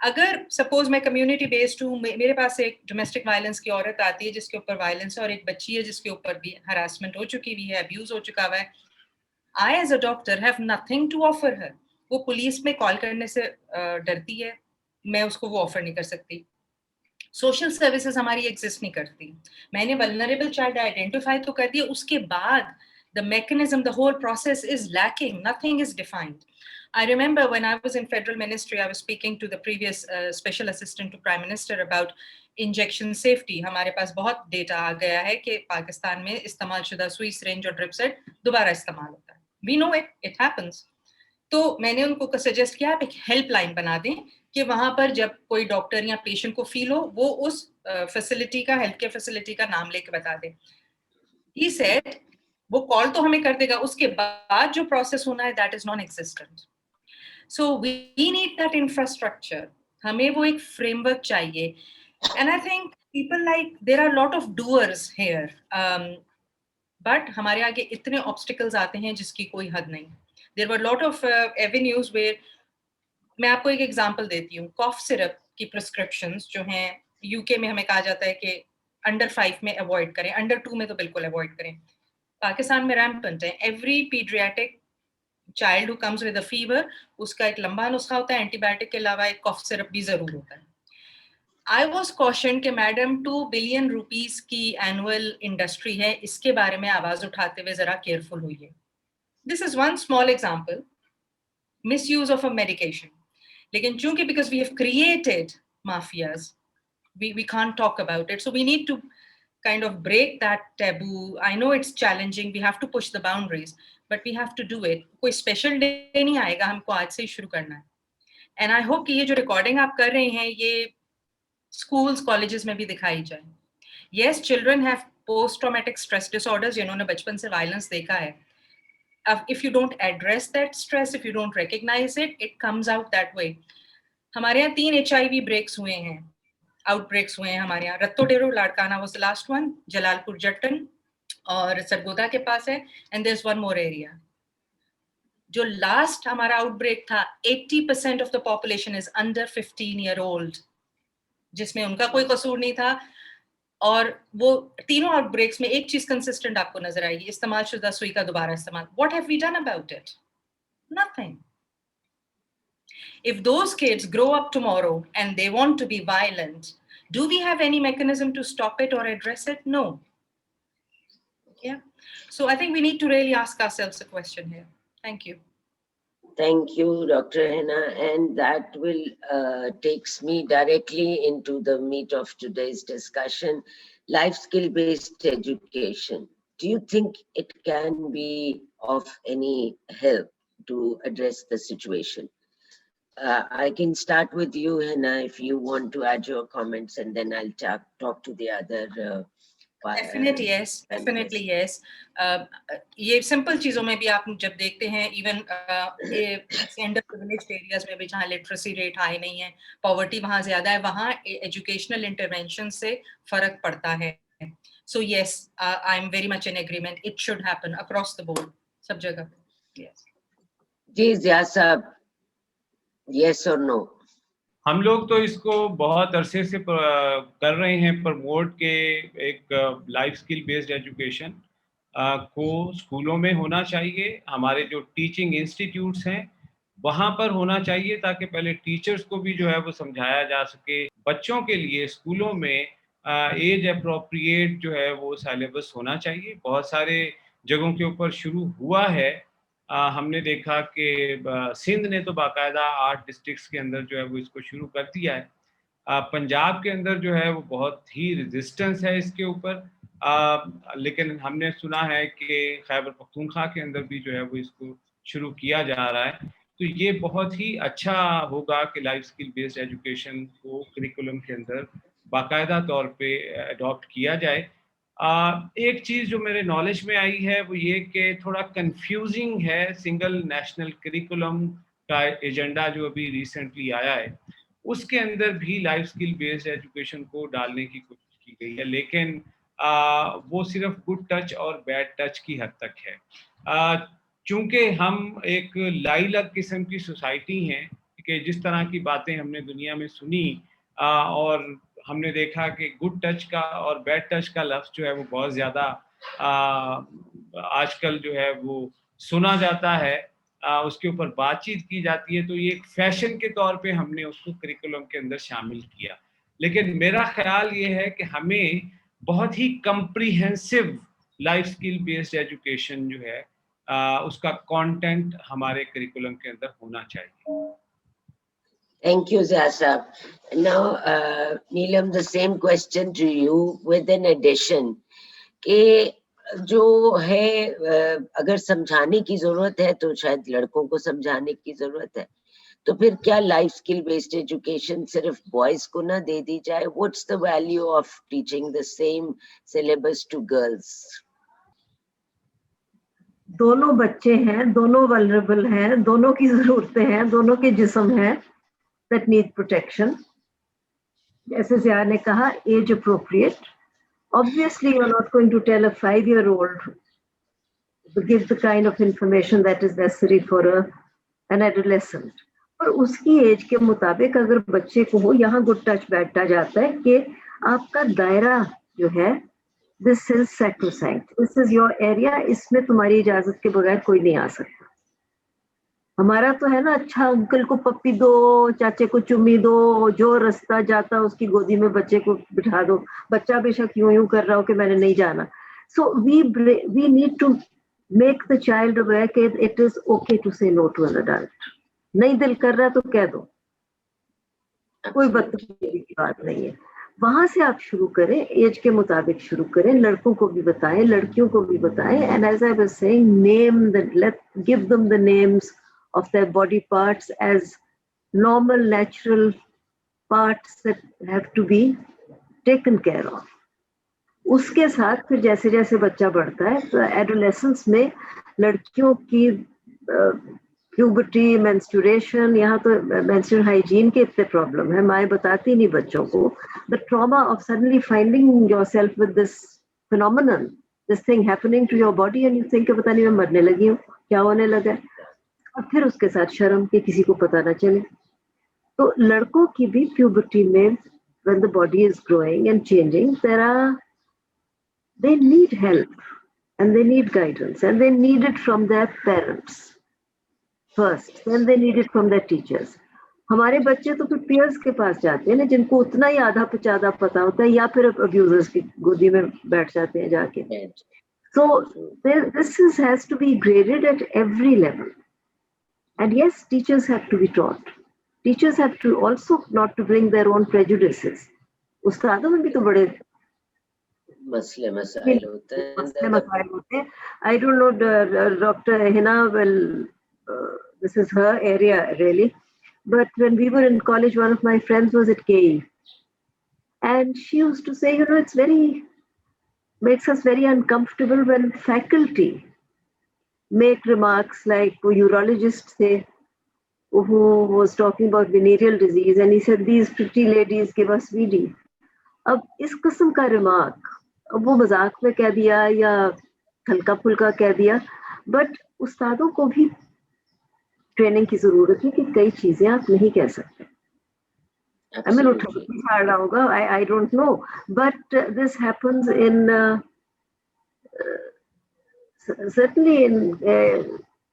अगर suppose मैं community based हूँ, मेरे पास एक डोमेस्टिक वायलेंस की औरत आती है जिसके ऊपर वायलेंस है, और एक बच्ची है जिसके ऊपर भी हरासमेंट हो चुकी हुई है, अब्यूज हो चुका हुआ है. I as a doctor have nothing to offer her. वो पुलिस में कॉल करने से डरती है, मैं उसको वो ऑफर नहीं कर सकती. सोशल सर्विसेज हमारी एग्जिस्ट नहीं करती. मैंने वल्नरेबल चाइल्ड आइडेंटिफाई तो कर दिया, उसके बाद the mechanism, the whole process is lacking. Nothing is defined. I remember when I was in federal ministry, I was speaking to the previous special assistant to prime minister about injection safety. हमारे पास बहुत data आ गया है कि पाकिस्तान में इस्तेमाल शुदा सुई, syringe और ड्रिप सेट दोबारा इस्तेमाल होता है. We know it, it happens. तो मैंने उनको सजेस्ट किया आप एक हेल्पलाइन बना दें कि वहां पर जब कोई डॉक्टर या पेशेंट को फील हो, वो उस फैसिलिटी का, हेल्थ केयर फैसिलिटी का नाम लेके बता दे. He said वो कॉल तो हमें कर देगा, उसके बाद जो प्रोसेस होना है that is non existent. So we need that infrastructure. हमें वो एक फ्रेमवर्क चाहिए. And I think people like, there are a lot of doers here, but हमारे आगे इतने obstacles आते हैं जिसकी कोई हद नहीं. There were a lot of avenues where, मैं आपको एक एग्जांपल देती हूँ. कॉफ सिरप की प्रिस्क्रिप्शंस जो हैं यूके में हमें कहा जाता है कि अंडर 5 में अवॉइड करें, अंडर 2 में तो बिल्कुल अवॉइड करें. पाकिस्तान में रैम्पेंट है. Every paediatric child who comes with a fever, उसका एक लंबा नुस्खा होता है, एंटीबायोटिक के अलावा एक कॉफ सिरप भी जरूर होता है. आई वॉज क्वेश्चन कि मैडम 2 बिलियन रुपीस की एनुअल इंडस्ट्री है, इसके बारे में आवाज उठाते हुए जरा केयरफुल होइए. This is one small example, misuse of a medication. लेकिन चूंकि because we have created mafias, we can't talk about it. So we need to kind of break that taboo. I know it's challenging. We have to push the boundaries, but we have to do it. कोई special day नहीं आएगा, हमको आज से ही शुरू करना है. And I hope कि ये जो recording आप कर रहे हैं, ये schools, colleges में भी दिखाई जाए. Yes, children have post-traumatic stress disorders. जिन्होंने बचपन से violence देखा है. If you don't address that stress, if you don't recognize it, it comes out that way. हमारे यहाँ 3 HIV breaks हुए हैं, outbreaks हुए हैं हमारे यहाँ. रत्तोडेरो Larkana was the last one, Jalalpur जट्टन और सरगोदा के पास है, and there's one more area. जो last हमारा outbreak था, 80% of the population is under 15-year-old, जिसमें उनका कोई कसूर नहीं था. और वो तीनों आउटब्रेक्स में एक चीज कंसिस्टेंट आपको नजर आएगी, इस्तेमाल शुदा सुई का दोबारा इस्तेमाल. What have we done about it? Nothing. If those kids grow up tomorrow and they want to be violent, do we have any mechanism to stop it or address it? No. Yeah. So I think we need to really ask ourselves a question here. Thank you. Thank you, Dr. Henna. And that will takes me directly into the meat of today's discussion, life skill-based education. Do you think it can be of any help to address the situation? I can start with you, Henna, if you want to add your comments, and then I'll talk to the other Definitely yes, definitely yes. ये simple चीजों में भी आप जब देखते हैं, even under privileged areas में भी जहाँ लिटरेसी रेट हाई नहीं है, पॉवर्टी वहाँ ज्यादा है, वहाँ एजुकेशनल इंटरवेंशन से फर्क पड़ता है. So yes, I am very much in agreement. It should happen across the board, सब जगह. यस जी जिया साहब, यस और नो? हम लोग तो इसको बहुत अरसे से कर रहे हैं प्रमोट के एक लाइफ स्किल बेस्ड एजुकेशन को स्कूलों में होना चाहिए. हमारे जो टीचिंग इंस्टीट्यूट्स हैं वहाँ पर होना चाहिए, ताकि पहले टीचर्स को भी जो है वो समझाया जा सके. बच्चों के लिए स्कूलों में एज अप्रोप्रिएट जो है वो सिलेबस होना चाहिए. बहुत सारे जगहों के ऊपर शुरू हुआ है. हमने देखा कि सिंध ने तो बाकायदा 8 डिस्ट्रिक्ट्स के अंदर जो है वो इसको शुरू कर दिया है. पंजाब के अंदर जो है वो बहुत ही रेजिस्टेंस है इसके ऊपर, लेकिन हमने सुना है कि खैबर पख्तूनख्वा के अंदर भी जो है वो इसको शुरू किया जा रहा है. तो ये बहुत ही अच्छा होगा कि लाइफ स्किल बेस्ड एजुकेशन को करिकुलम के अंदर बाकायदा तौर पे अडॉप्ट किया जाए. एक चीज़ जो मेरे नॉलेज में आई है वो ये कि थोड़ा कंफ्यूजिंग है. सिंगल नेशनल करिकुलम का एजेंडा जो अभी रिसेंटली आया है, उसके अंदर भी लाइफ स्किल बेस्ड एजुकेशन को डालने की कोशिश की गई है, लेकिन वो सिर्फ गुड टच और बैड टच की हद तक है. चूँकि हम एक लाइलग किस्म की सोसाइटी हैं कि जिस तरह की बातें हमने दुनिया में सुनी और हमने देखा कि गुड टच का और बैड टच का लफ्ज़ जो है वो बहुत ज़्यादा आजकल जो है वो सुना जाता है, उसके ऊपर बातचीत की जाती है. तो ये एक फैशन के तौर पे हमने उसको करिकुलम के अंदर शामिल किया. लेकिन मेरा ख्याल ये है कि हमें बहुत ही comprehensive life skill based education जो है उसका कंटेंट हमारे करिकुलम के अंदर होना चाहिए. Thank you, Zia Saab. Now, Neelam, the same question to you with an addition कि जो है अगर समझाने की जरूरत है तो शायद लड़कों को समझाने की जरूरत है, तो फिर क्या लाइफ स्किल बेस्ड एजुकेशन सिर्फ बॉयज को ना दे दी जाए? What's the value of teaching the same syllabus to girls? दोनों बच्चे हैं, दोनों वल्नरेबल हैं, दोनों की जरूरतें हैं, दोनों के जिस्म हैं. that need protection. Jaise Zia ne kaha, age appropriate. Obviously, you're not going to tell a 5-year-old to give the kind of information that is necessary for an adolescent. पर उसकी एज के मुताबिक अगर बच्चे को हो, यहाँ गुड टच बैड टच आता है कि आपका दायरा जो है, this is sacrosanct, this is your area, इसमें तुम्हारी इजाजत के बगैर कोई नहीं आ सकता. हमारा तो है ना, अच्छा अंकल को पप्पी दो, चाचे को चुम्मी दो, जो रास्ता जाता उसकी गोदी में बच्चे को बिठा दो, बच्चा बेशक यूं कर रहा हो कि मैंने नहीं जाना. So we need to make the child aware that it is okay to say no to an adult. नहीं दिल कर रहा तो कह दो, कोई बदतमीजी की बात नहीं है. वहां से आप शुरू करें, एज के मुताबिक शुरू करें, लड़कों को भी बताएं, लड़कियों को भी बताएं. And as I was saying, give them the names of their body parts as normal, natural parts that have to be taken care of. उसके साथ फिर जैसे जैसे बच्चा बढ़ता है, तो एडोलेसेंस में लड़कियों की प्यूबर्टी, मेंस्ट्रुएशन, यहाँ तो मेंस्ट्रुअल हाइजीन के इतने प्रॉब्लम है, माएँ बताती नहीं बच्चों को. The trauma of suddenly finding yourself with this phenomenon, this thing happening to your body and you think पता नहीं मैं मरने लगी हूँ, क्या होने लगा. और फिर उसके साथ शर्म कि किसी को पता ना चले. तो लड़कों की भी प्यूबर्टी में when the body is growing and changing, they need help and they need guidance and they need it from their parents first, then they need it from their teachers. हमारे बच्चे तो फिर peers के पास जाते हैं ना, जिनको उतना ही आधा पचाधा पता होता है, या फिर abusers की गोदी में बैठ जाते हैं जाके. So this has to be graded at every level. And yes, teachers have to be taught. Teachers have to also not to bring their own prejudices. उस्तादों में भी तो बड़े मसले मसाइल होते हैं. I don't know, Dr. Hina, well, this is her area really. But when we were in college, one of my friends was at KE. And she used to say, it's makes us very uncomfortable when faculty make remarks like a urologist say, who was talking about venereal disease, and he said, these pretty ladies give us VD. अब इस किस्म का remark, अब वो मजाक में कह दिया या हल्का फुल्का कह दिया, बट उस्तादों को भी ट्रेनिंग की जरूरत है कि कई चीजें आप नहीं कह सकते. I mean, होगा, I don't know, but this happens in certainly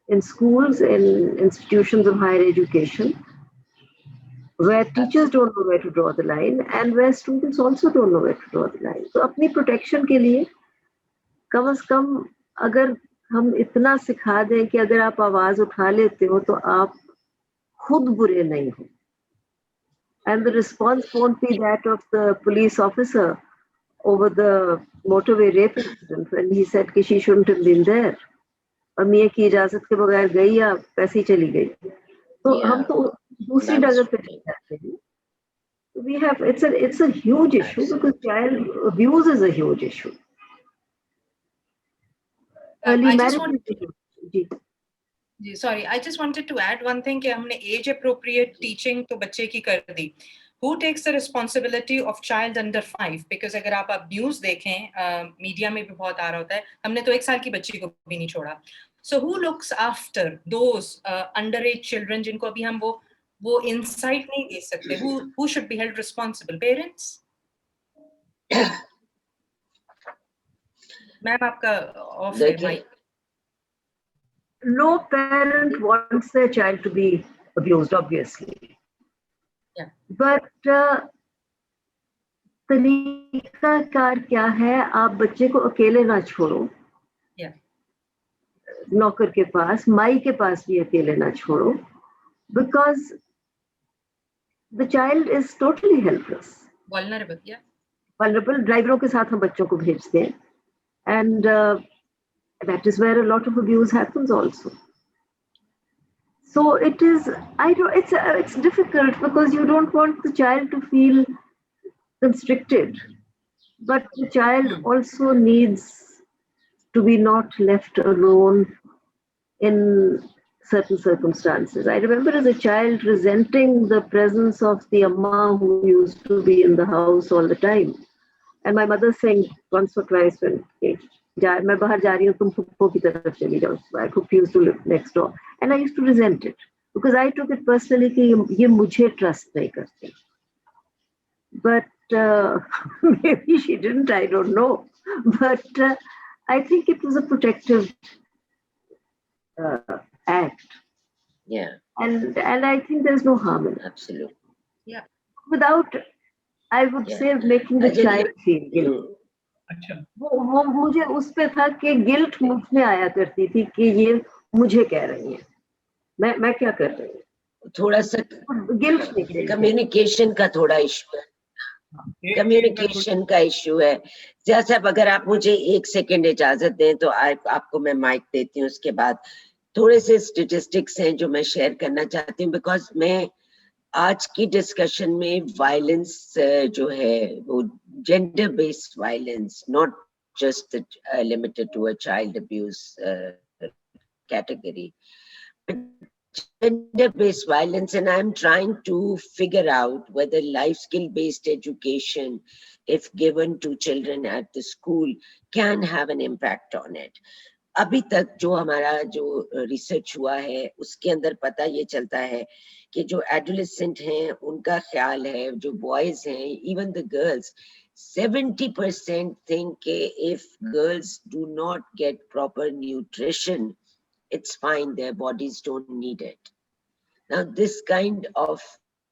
in schools, in institutions of higher education, where teachers don't know where to draw the line and where students also don't know where to draw the line. So अपनी protection के लिए कम से कम अगर हम इतना सिखा दें कि अगर आप आवाज उठा लेते हो तो आप खुद बुरे नहीं हो. And the response won't be that of the police officer over the motorway rape incident when he said कि she shouldn't have been there. और मियाँ की इजाजत के बगैर गई या पैसे ही चली गई. तो हम तो दूसरी डगर पे चले जाते हैं. We have it's a huge issue because child abuse is a huge issue. Early marriage. Sorry, I just wanted to add one thing कि हमने age appropriate teaching तो बच्चे की कर दी. Who takes the responsibility of child under 5? Because अगर आप abuse देखें, media में भी बहुत आ रहा होता है, हमने तो 1 साल की बच्ची को भी नहीं छोड़ा. So who looks after those underage children जिनको अभी हम वो insight नहीं दे सकते? Who should be held responsible? Parents? Ma'am आपका off है mic. No parent wants their child to be abused, obviously. Yeah. But तरीकाकार क्या है, आप बच्चे को अकेले ना छोड़ो. Yeah. नौकर के पास, माई के पास भी अकेले ना छोड़ो, because the child is totally helpless. Vulnerable, yeah. Vulnerable. ड्राइवरों के साथ हम बच्चों को भेजते हैं, and that is where a lot of abuse happens also. So it's difficult because you don't want the child to feel constricted, but the child also needs to be not left alone in certain circumstances. I remember as a child resenting the presence of the amma who used to be in the house all the time. And my mother saying once or twice when मैं बाहर जा रही हूँ तुम फुप्पो की तरफ चली जाओ. My फुप्पी used to live next door. And I used to resent it because I took it personally कि ये मुझे trust नहीं करते. But maybe she didn't, I don't know. But I think it was a protective act. Yeah, And I think there's no harm in it. absolutely. Without, I would Yeah. say, making the Ajay, child feel guilt. Mm. अच्छा, वो मुझे उस पे था कि guilt मुझ में आया करती थी कि ये मुझे कह रही है, मैं क्या कर रही हूँ. थोड़ा सा गिल्ट निकले. कम्युनिकेशन का थोड़ा इशू है. कम्युनिकेशन का इशू है. जिया साहब, अगर आप मुझे 1 सेकंड इजाजत दें तो आपको मैं माइक देती हूँ. उसके बाद थोड़े से स्टेटिस्टिक्स हैं जो मैं शेयर करना चाहती हूँ, बिकॉज मैं आज की डिस्कशन में वायलेंस जो है वो gender based violence, not just limited to a child abuse category, gender-based violence, and I'm trying to figure out whether life skill-based education, if given to children at the school, can have an impact on it. अभी तक जो हमारा जो research हुआ है उसके अंदर पता ये चलता है कि जो एडोलेसेंट हैं उनका ख्याल है, जो बॉयज हैं, even the girls, 70% think if girls do not get proper nutrition, it's fine, their bodies don't need it. Now, this kind of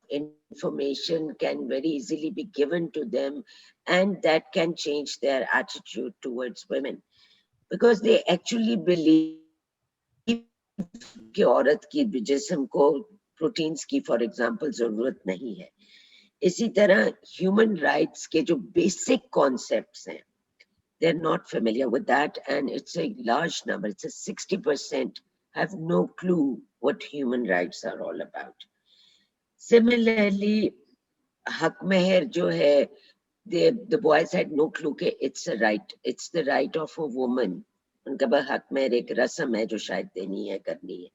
information can very easily be given to them, and that can change their attitude towards women, because they actually believe कि औरत की जिस्म को proteins की for example जरूरत नहीं है. इसी तरह ह्यूमन राइट्स के जो बेसिक कॉन्सेप्ट्स हैं, they're not familiar with that, and it's a large number. It's a 60% have no clue what human rights are all about. Similarly, haq meher jo hai, the boys had no clue ke it's a right, it's the right of a woman. उनका बस हक मेहर एक रस्म है जो शायद देनी है, करनी है.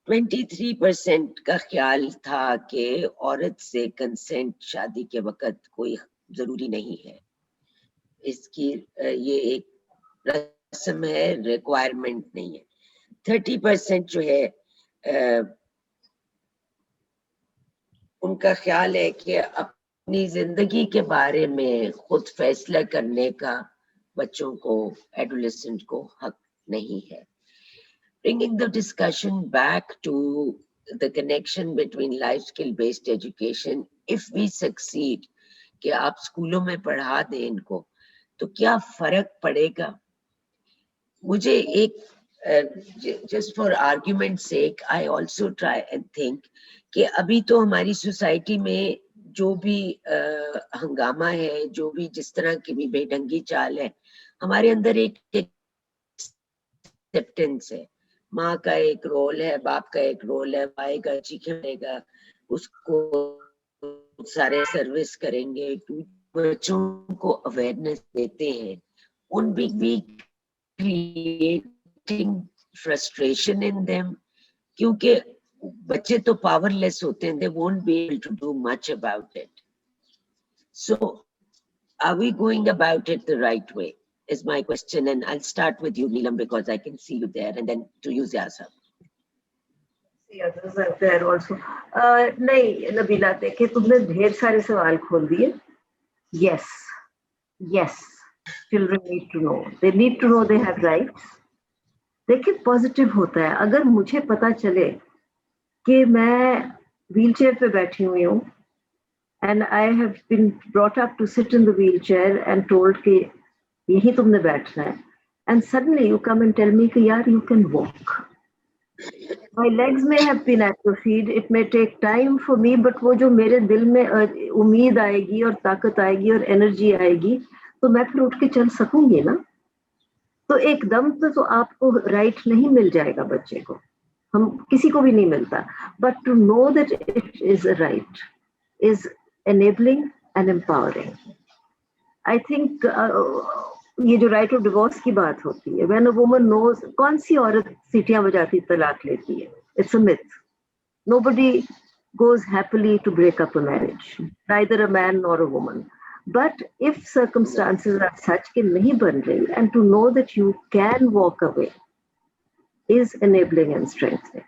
23% का ख्याल था कि औरत से कंसेंट शादी के वक्त कोई जरूरी नहीं है, इसकी ये एक रस्म है, रिक्वायरमेंट नहीं है. 30% जो है उनका ख्याल है कि अपनी जिंदगी के बारे में खुद फैसला करने का बच्चों को, एडोलेसेंट को हक नहीं है. Bringing the discussion back to the connection between life skill based education, if we succeed कि आप स्कूलों में पढ़ा दें इनको, तो क्या फर्क पड़ेगा? मुझे एक just for argument's sake, I also try and think कि अभी तो हमारी सोसाइटी में जो भी हंगामा है, जो भी जिस तरह की भी बेढंगी चाल है, हमारे अंदर एक एक्सेप्टेंस है. माँ का एक रोल है, बाप का एक रोल है, आएगा चीखेगा, उसको सारे सर्विस करेंगे, बच्चों को अवेयरनेस देते हैं. उन भी creating frustration in them, क्योंकि बच्चे तो powerless होते हैं, they won't be able to do much about it. So, are we going about it the right way? Is my question, and I'll start with you, Neelam, because I can see you there, and then to you, Ziasa. The others are there also. नहीं नबीला, देखे तुमने ढेर सारे सवाल खोल दिए. Yes, children need to know. They need to know they have rights. देखिए positive होता है अगर मुझे पता चले कि मैं व्हीलचेयर पे बैठी हुई हूँ and I have been brought up to sit in the wheelchair and told कि यही तुमने बैठना है, and suddenly you come and tell me कि यार you can walk. My legs may have been atrophied, it may take time for me, but वो जो मेरे दिल में उम्मीद आएगी और ताकत आएगी और एनर्जी आएगी, तो मैं फिर उठ के चल सकूंगी ना. तो एकदम तो आपको राइट नहीं मिल जाएगा बच्चे को, हम किसी को भी नहीं मिलता. But to know that it is a right is enabling and empowering. I think ये जो राइट ऑफ डिवोर्स की बात होती है, व्हेन अ वुमन नोज, कौन सी औरत सीटियां बजाती तलाक लेती है? It's a myth. Nobody goes happily to break up a marriage, neither a man nor a woman. But if circumstances are such कि नहीं बन रही, and to know that you can walk away is enabling and strengthening.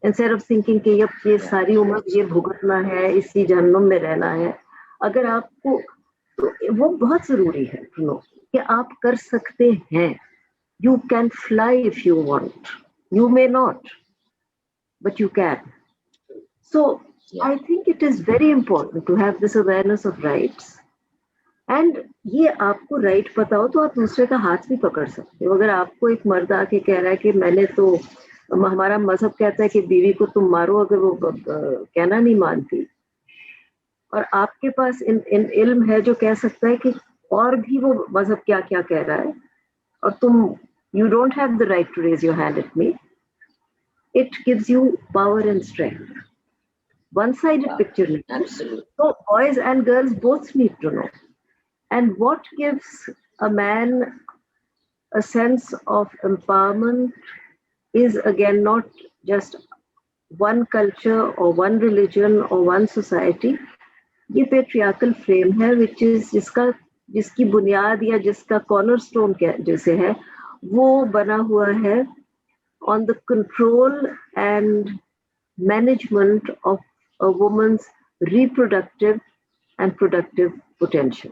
Instead of thinking कि ये सारी उम्र ये भुगतना है, इसी जहन्नुम में रहना है, अगर आपको, तो वो बहुत जरूरी है to know कि आप कर सकते हैं. You can fly if you want. You may not, but you can. So I think it is very important to have this awareness of rights. And ये आपको राइट पता हो तो आप दूसरे का हाथ भी पकड़ सकते हो. अगर आपको एक मर्द आके कह रहा है कि मैंने तो, हमारा मजहब कहता है कि बीवी को तुम मारो अगर वो कहना नहीं मानती, और आपके पास इन इल्म है जो कह सकता है कि और भी वो मजहब क्या क्या कह रहा है, और तुम, you don't have the right to raise your hand at me. It gives you power and strength. One-sided picture. Absolutely. So boys and girls both need to know. And what gives a man a sense of empowerment is again not just one culture or one religion or one society. ये patriarchal frame है, which is जिसकी बुनियाद या जिसका cornerstone जैसे है, वो बना हुआ है on the control and management of a woman's reproductive and productive potential.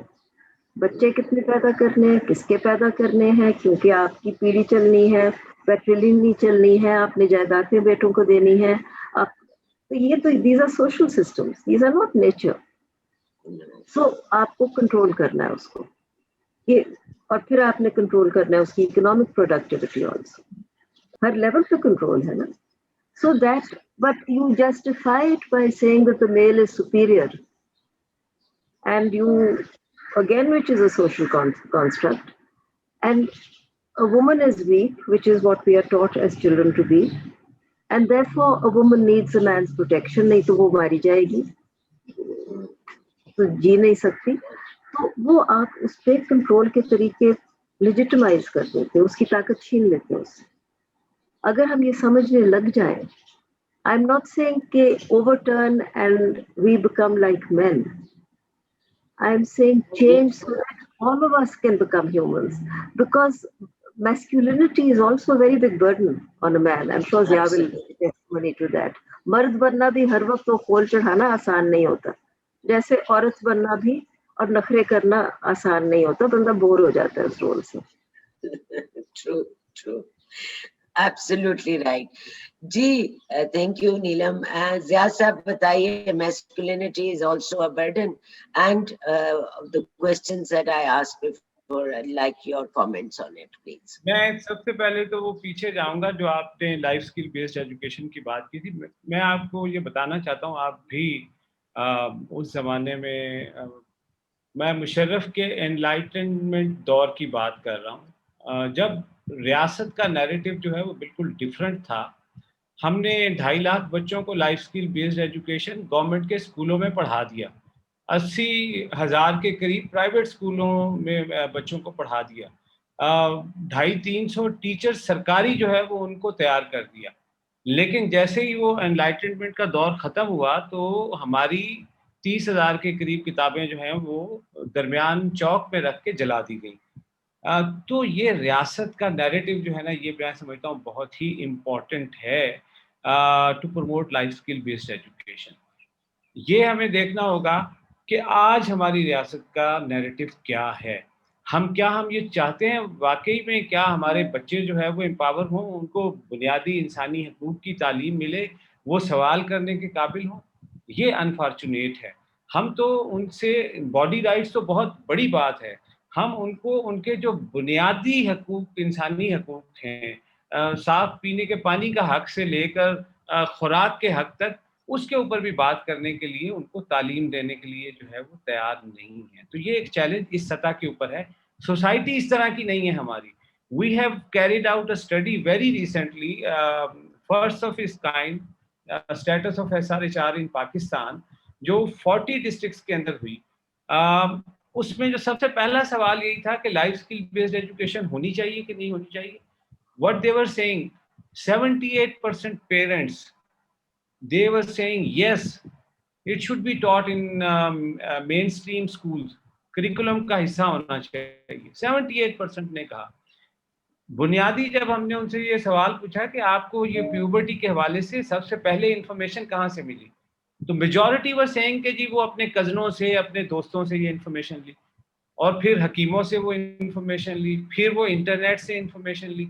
बच्चे कितने पैदा करने हैं, किसके पैदा करने हैं, क्योंकि आपकी पीढ़ी चलनी है, पेट्रोलिंग चलनी है, आपने जायदादें बेटों को देनी है, आप, तो ये तो these are social systems, these are not nature. So आपको कंट्रोल करना है उसको, ये, और फिर आपने कंट्रोल करना है उसकी इकोनॉमिक प्रोडक्टिविटी ऑल्सो. हर लेवल पे कंट्रोल है ना. So that, but you justify it by saying that the male is superior, and you, again, which is a social construct, and a woman is weak, which is what we are taught as children to be, and therefore a woman needs a man's protection, नहीं तो वो मारी जाएगी, तो जी नहीं सकती. तो वो आप उस पे कंट्रोल के तरीके लेजिटिमाइज कर देते हैं, उसकी ताकत छीन लेते हैं उससे. अगर हम ये समझने लग जाएं, I'm not saying कि overturn and we become like men. I'm saying change so that all of us can become humans, because masculinity is also a very big burden on a man. I'm sure Zia will testimony to that. मर्द बनना भी हर वक्त तो खोल चढ़ाना आसान नहीं होता, जैसे औरत बनना भी और नखरे करना आसान नहीं होता, बंदा बोर हो जाता है उस रोल से. True, true. Absolutely right. Ji, thank you Neelam. Zia साहब बताइए, masculinity is also a burden, and the questions that I asked before, I'd like your comments on it, please. मैं सबसे पहले तो वो पीछे जाऊंगा जो आपने लाइफ स्किल बेस्ड एजुकेशन की बात की थी. मैं आपको ये बताना चाहता हूँ, आप भी उस जमाने में, मैं मुशर्रफ के एनलाइटनमेंट दौर की बात कर रहा हूँ, जब रियासत का नैरेटिव जो है वो बिल्कुल डिफरेंट था. हमने 2.5 लाख बच्चों को life skill based education government के स्कूलों में पढ़ा दिया. 80,000 के करीब प्राइवेट स्कूलों में बच्चों को पढ़ा दिया. 250-300 टीचर सरकारी जो है वो उनको तैयार कर दिया. लेकिन जैसे ही वो एनलाइटनमेंट का दौर ख़त्म हुआ तो हमारी 30,000 के करीब किताबें जो हैं वो दरमियान चौक में रख के जला दी गई. तो ये रियासत का नैरेटिव जो है ना, ये मैं समझता हूँ बहुत ही इम्पोर्टेंट है to promote life skill based education. ये हमें देखना होगा कि आज हमारी रियासत का नैरेटिव क्या है. हम ये चाहते हैं वाकई में, क्या हमारे बच्चे जो है वो एम्पावर हों, उनको बुनियादी इंसानी हकूक़ की तालीम मिले, वो सवाल करने के काबिल हों. ये अनफॉर्चुनेट है. हम तो उनसे, बॉडी राइट्स तो बहुत बड़ी बात है, हम उनको उनके जो बुनियादी हकूक़, इंसानी हकूक़ हैं, साफ़ पीने के पानी का हक़ से लेकर खुराक के हक़ तक, उसके ऊपर भी बात करने के लिए, उनको तालीम देने के लिए जो है वो तैयार नहीं है. तो ये एक चैलेंज इस सतह के ऊपर है. सोसाइटी इस तरह की नहीं है हमारी. We have carried out a study very recently, first of its kind, status of SRHR in Pakistan, जो 40 डिस्ट्रिक्ट्स के अंदर हुई. उसमें जो सबसे पहला सवाल यही था कि लाइफ स्किल बेस्ड एजुकेशन होनी चाहिए कि नहीं होनी चाहिए. What they were saying, 78% parents, they were saying yes, it should be taught in mainstream schools, curriculum का हिस्सा होना चाहिए. 78% ने कहा. बुनियादी जब हमने उनसे ये सवाल पूछा कि आपको ये प्यूबर्टी के हवाले से सबसे पहले इंफॉर्मेशन कहाँ से मिली, तो मेजॉरिटी वर सेइंग कि जी वो अपने कज़नों से, अपने दोस्तों से ये इंफॉर्मेशन ली, और फिर हकीमों से वो इंफॉर्मेशन ली, फिर वो इंटरनेट से इंफॉर्मेशन ली.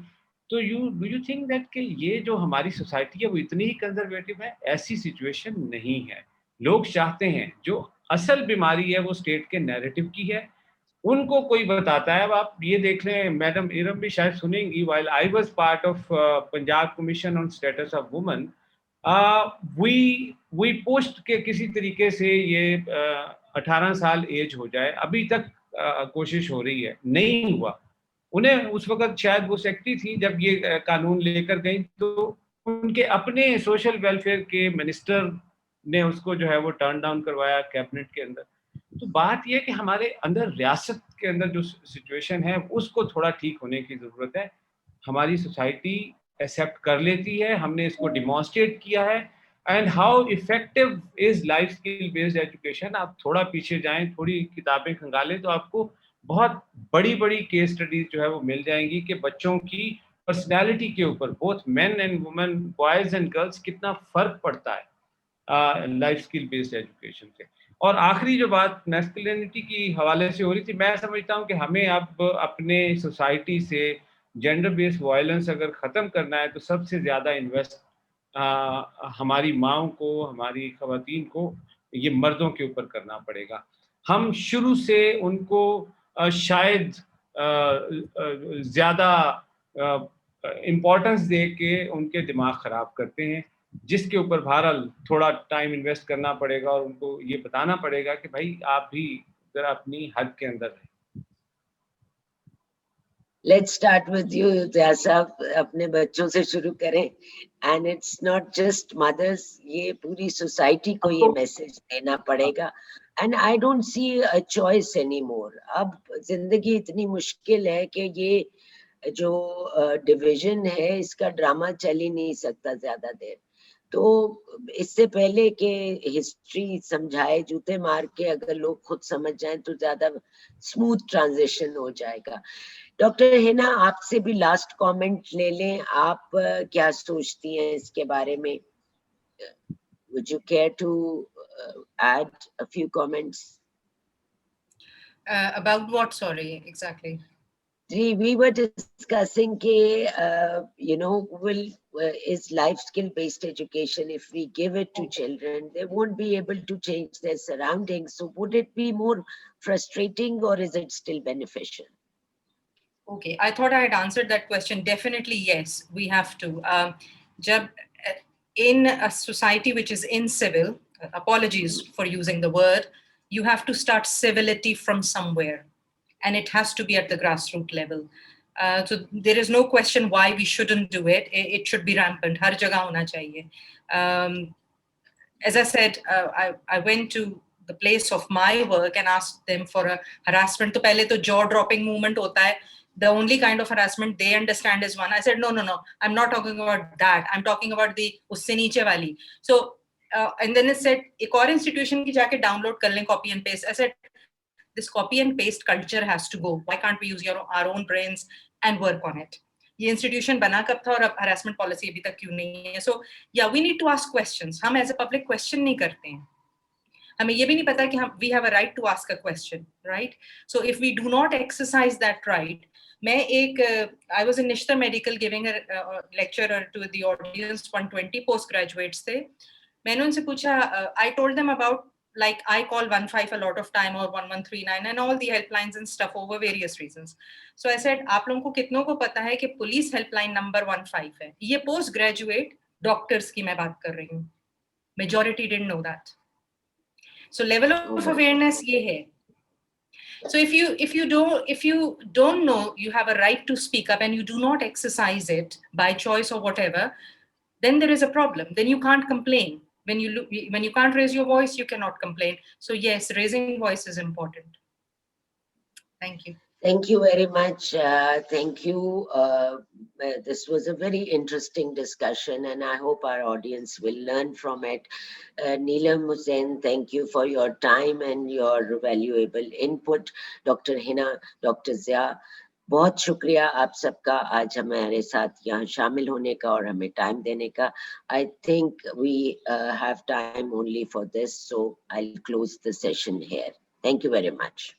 तो डू यू थिंक दैट कि ये जो हमारी सोसाइटी है वो इतनी ही कंजर्वेटिव है? ऐसी सिचुएशन नहीं है. लोग चाहते हैं, जो असल बीमारी है वो स्टेट के नैरेटिव की है, उनको कोई बताता है. अब आप ये देख लें, मैडम इरम भी शायद सुनेंगी, while I was part of Punjab commission on status of women, we post के किसी तरीके से ये 18 साल एज हो जाए. अभी तक कोशिश हो रही है, नहीं हुआ. उन्हें उस वक्त शायद वो सेक्रेटरी थी जब ये कानून लेकर गई, तो उनके अपने सोशल वेलफेयर के मिनिस्टर ने उसको जो है वो टर्न डाउन करवाया कैबिनेट के अंदर. तो बात यह कि हमारे अंदर रियासत के अंदर जो सिचुएशन है उसको थोड़ा ठीक होने की ज़रूरत है. हमारी सोसाइटी एक्सेप्ट कर लेती है, हमने इसको डिमॉन्स्ट्रेट किया है. And how effective is life skill based education, आप थोड़ा पीछे जाएं, थोड़ी किताबें खंगालें, तो आपको बहुत बड़ी बड़ी केस स्टडीज जो है वो मिल जाएंगी कि बच्चों की पर्सनैलिटी के ऊपर, both men and women, boys and girls, कितना फ़र्क पड़ता है लाइफ स्किल बेस्ड एजुकेशन से. और आखिरी जो बात मैस्कुलिनिटी की हवाले से हो रही थी, मैं समझता हूँ कि हमें अब अपने सोसाइटी से जेंडर बेस्ड वायलेंस अगर ख़त्म करना है तो सबसे ज़्यादा इन्वेस्ट हमारी माओं को, हमारी ख़वातीन को, ये मर्दों के ऊपर करना पड़ेगा. हम शुरू से उनको शायद ज़्यादा इम्पोर्टेंस दे के उनके दिमाग ख़राब करते हैं, जिसके ऊपर बहरहाल थोड़ा टाइम इन्वेस्ट करना पड़ेगा और उनको ये बताना पड़ेगा कि भाई आप भी ज़रा अपनी हद के अंदर रहें. Let's start with you, Zia साहब. अपने बच्चों से शुरू करें. And it's not just mothers, ये पूरी सोसाइटी को ये मैसेज देना पड़ेगा. And I don't see a choice anymore. अब जिंदगी इतनी मुश्किल है कि ये जो डिवीजन है इसका ड्रामा चल ही नहीं सकता ज्यादा देर. तो इससे पहले कि हिस्ट्री समझाए, जूते मार के अगर लोग खुद समझ जाएं तो ज्यादा स्मूथ ट्रांजिशन हो जाएगा. डॉक्टर हिना, आपसे भी लास्ट कमेंट ले लें. आप क्या सोचती हैं इसके बारे में? Would you care to add a few comments? About what? Sorry, exactly. We were discussing is life skill based education, if we give it to children, they won't be able to change their surroundings. So would it be more frustrating or is it still beneficial? Okay, I thought I had answered that question. Definitely, yes, we have to. In a society which is incivil, apologies for using the word, you have to start civility from somewhere. And it has to be at the grassroots level. So there is no question why we shouldn't do it. It should be rampant. Har jagah hona chahiye. As I said, I went to the place of my work and asked them for a harassment. To pehle to jaw-dropping movement hota hai. The only kind of harassment they understand is one. I said, no, I'm not talking about that. I'm talking about the usse niche wali. So, and then it said, ek aur institution ki jaake download kar lein, copy and paste. I said, this copy and paste culture has to go. Why can't we use our own brains and work on it? ये institution बना कब था और अब harassment policy अभी तक क्यों नहीं है? So yeah, we need to ask questions. हम as a public question नहीं करते हैं. हमें ये भी नहीं पता कि we have a right to ask a question, right? So if we do not exercise that right, I was in Nishtar Medical giving a lecture to the audience, 120 postgraduates थे. मैंने उनसे पूछा, I told them about, like, I call 15 a lot of time or 1139 and all the helplines and stuff over various reasons. So I said, आप लोगों को कितनों को पता है कि पुलिस हेल्पलाइन नंबर 15 है? ये पोस्ट ग्रेजुएट डॉक्टर्स की मैं बात कर रही हूँ. Majority didn't know that. So level of awareness ये है. So if you don't know you have a right to speak up and you do not exercise it by choice or whatever, then there is a problem. Then you can't complain. When you can't raise your voice, you cannot complain. So yes, raising voice is important. Thank you. Thank you very much. Thank you. This was a very interesting discussion, and I hope our audience will learn from it. Neelam Hussain, thank you for your time and your valuable input. Dr. Hina, Dr. Zia, बहुत शुक्रिया आप सबका आज हमारे साथ यहाँ शामिल होने का और हमें टाइम देने का. I think we have time only for this, so I'll close the session here. Thank you very much.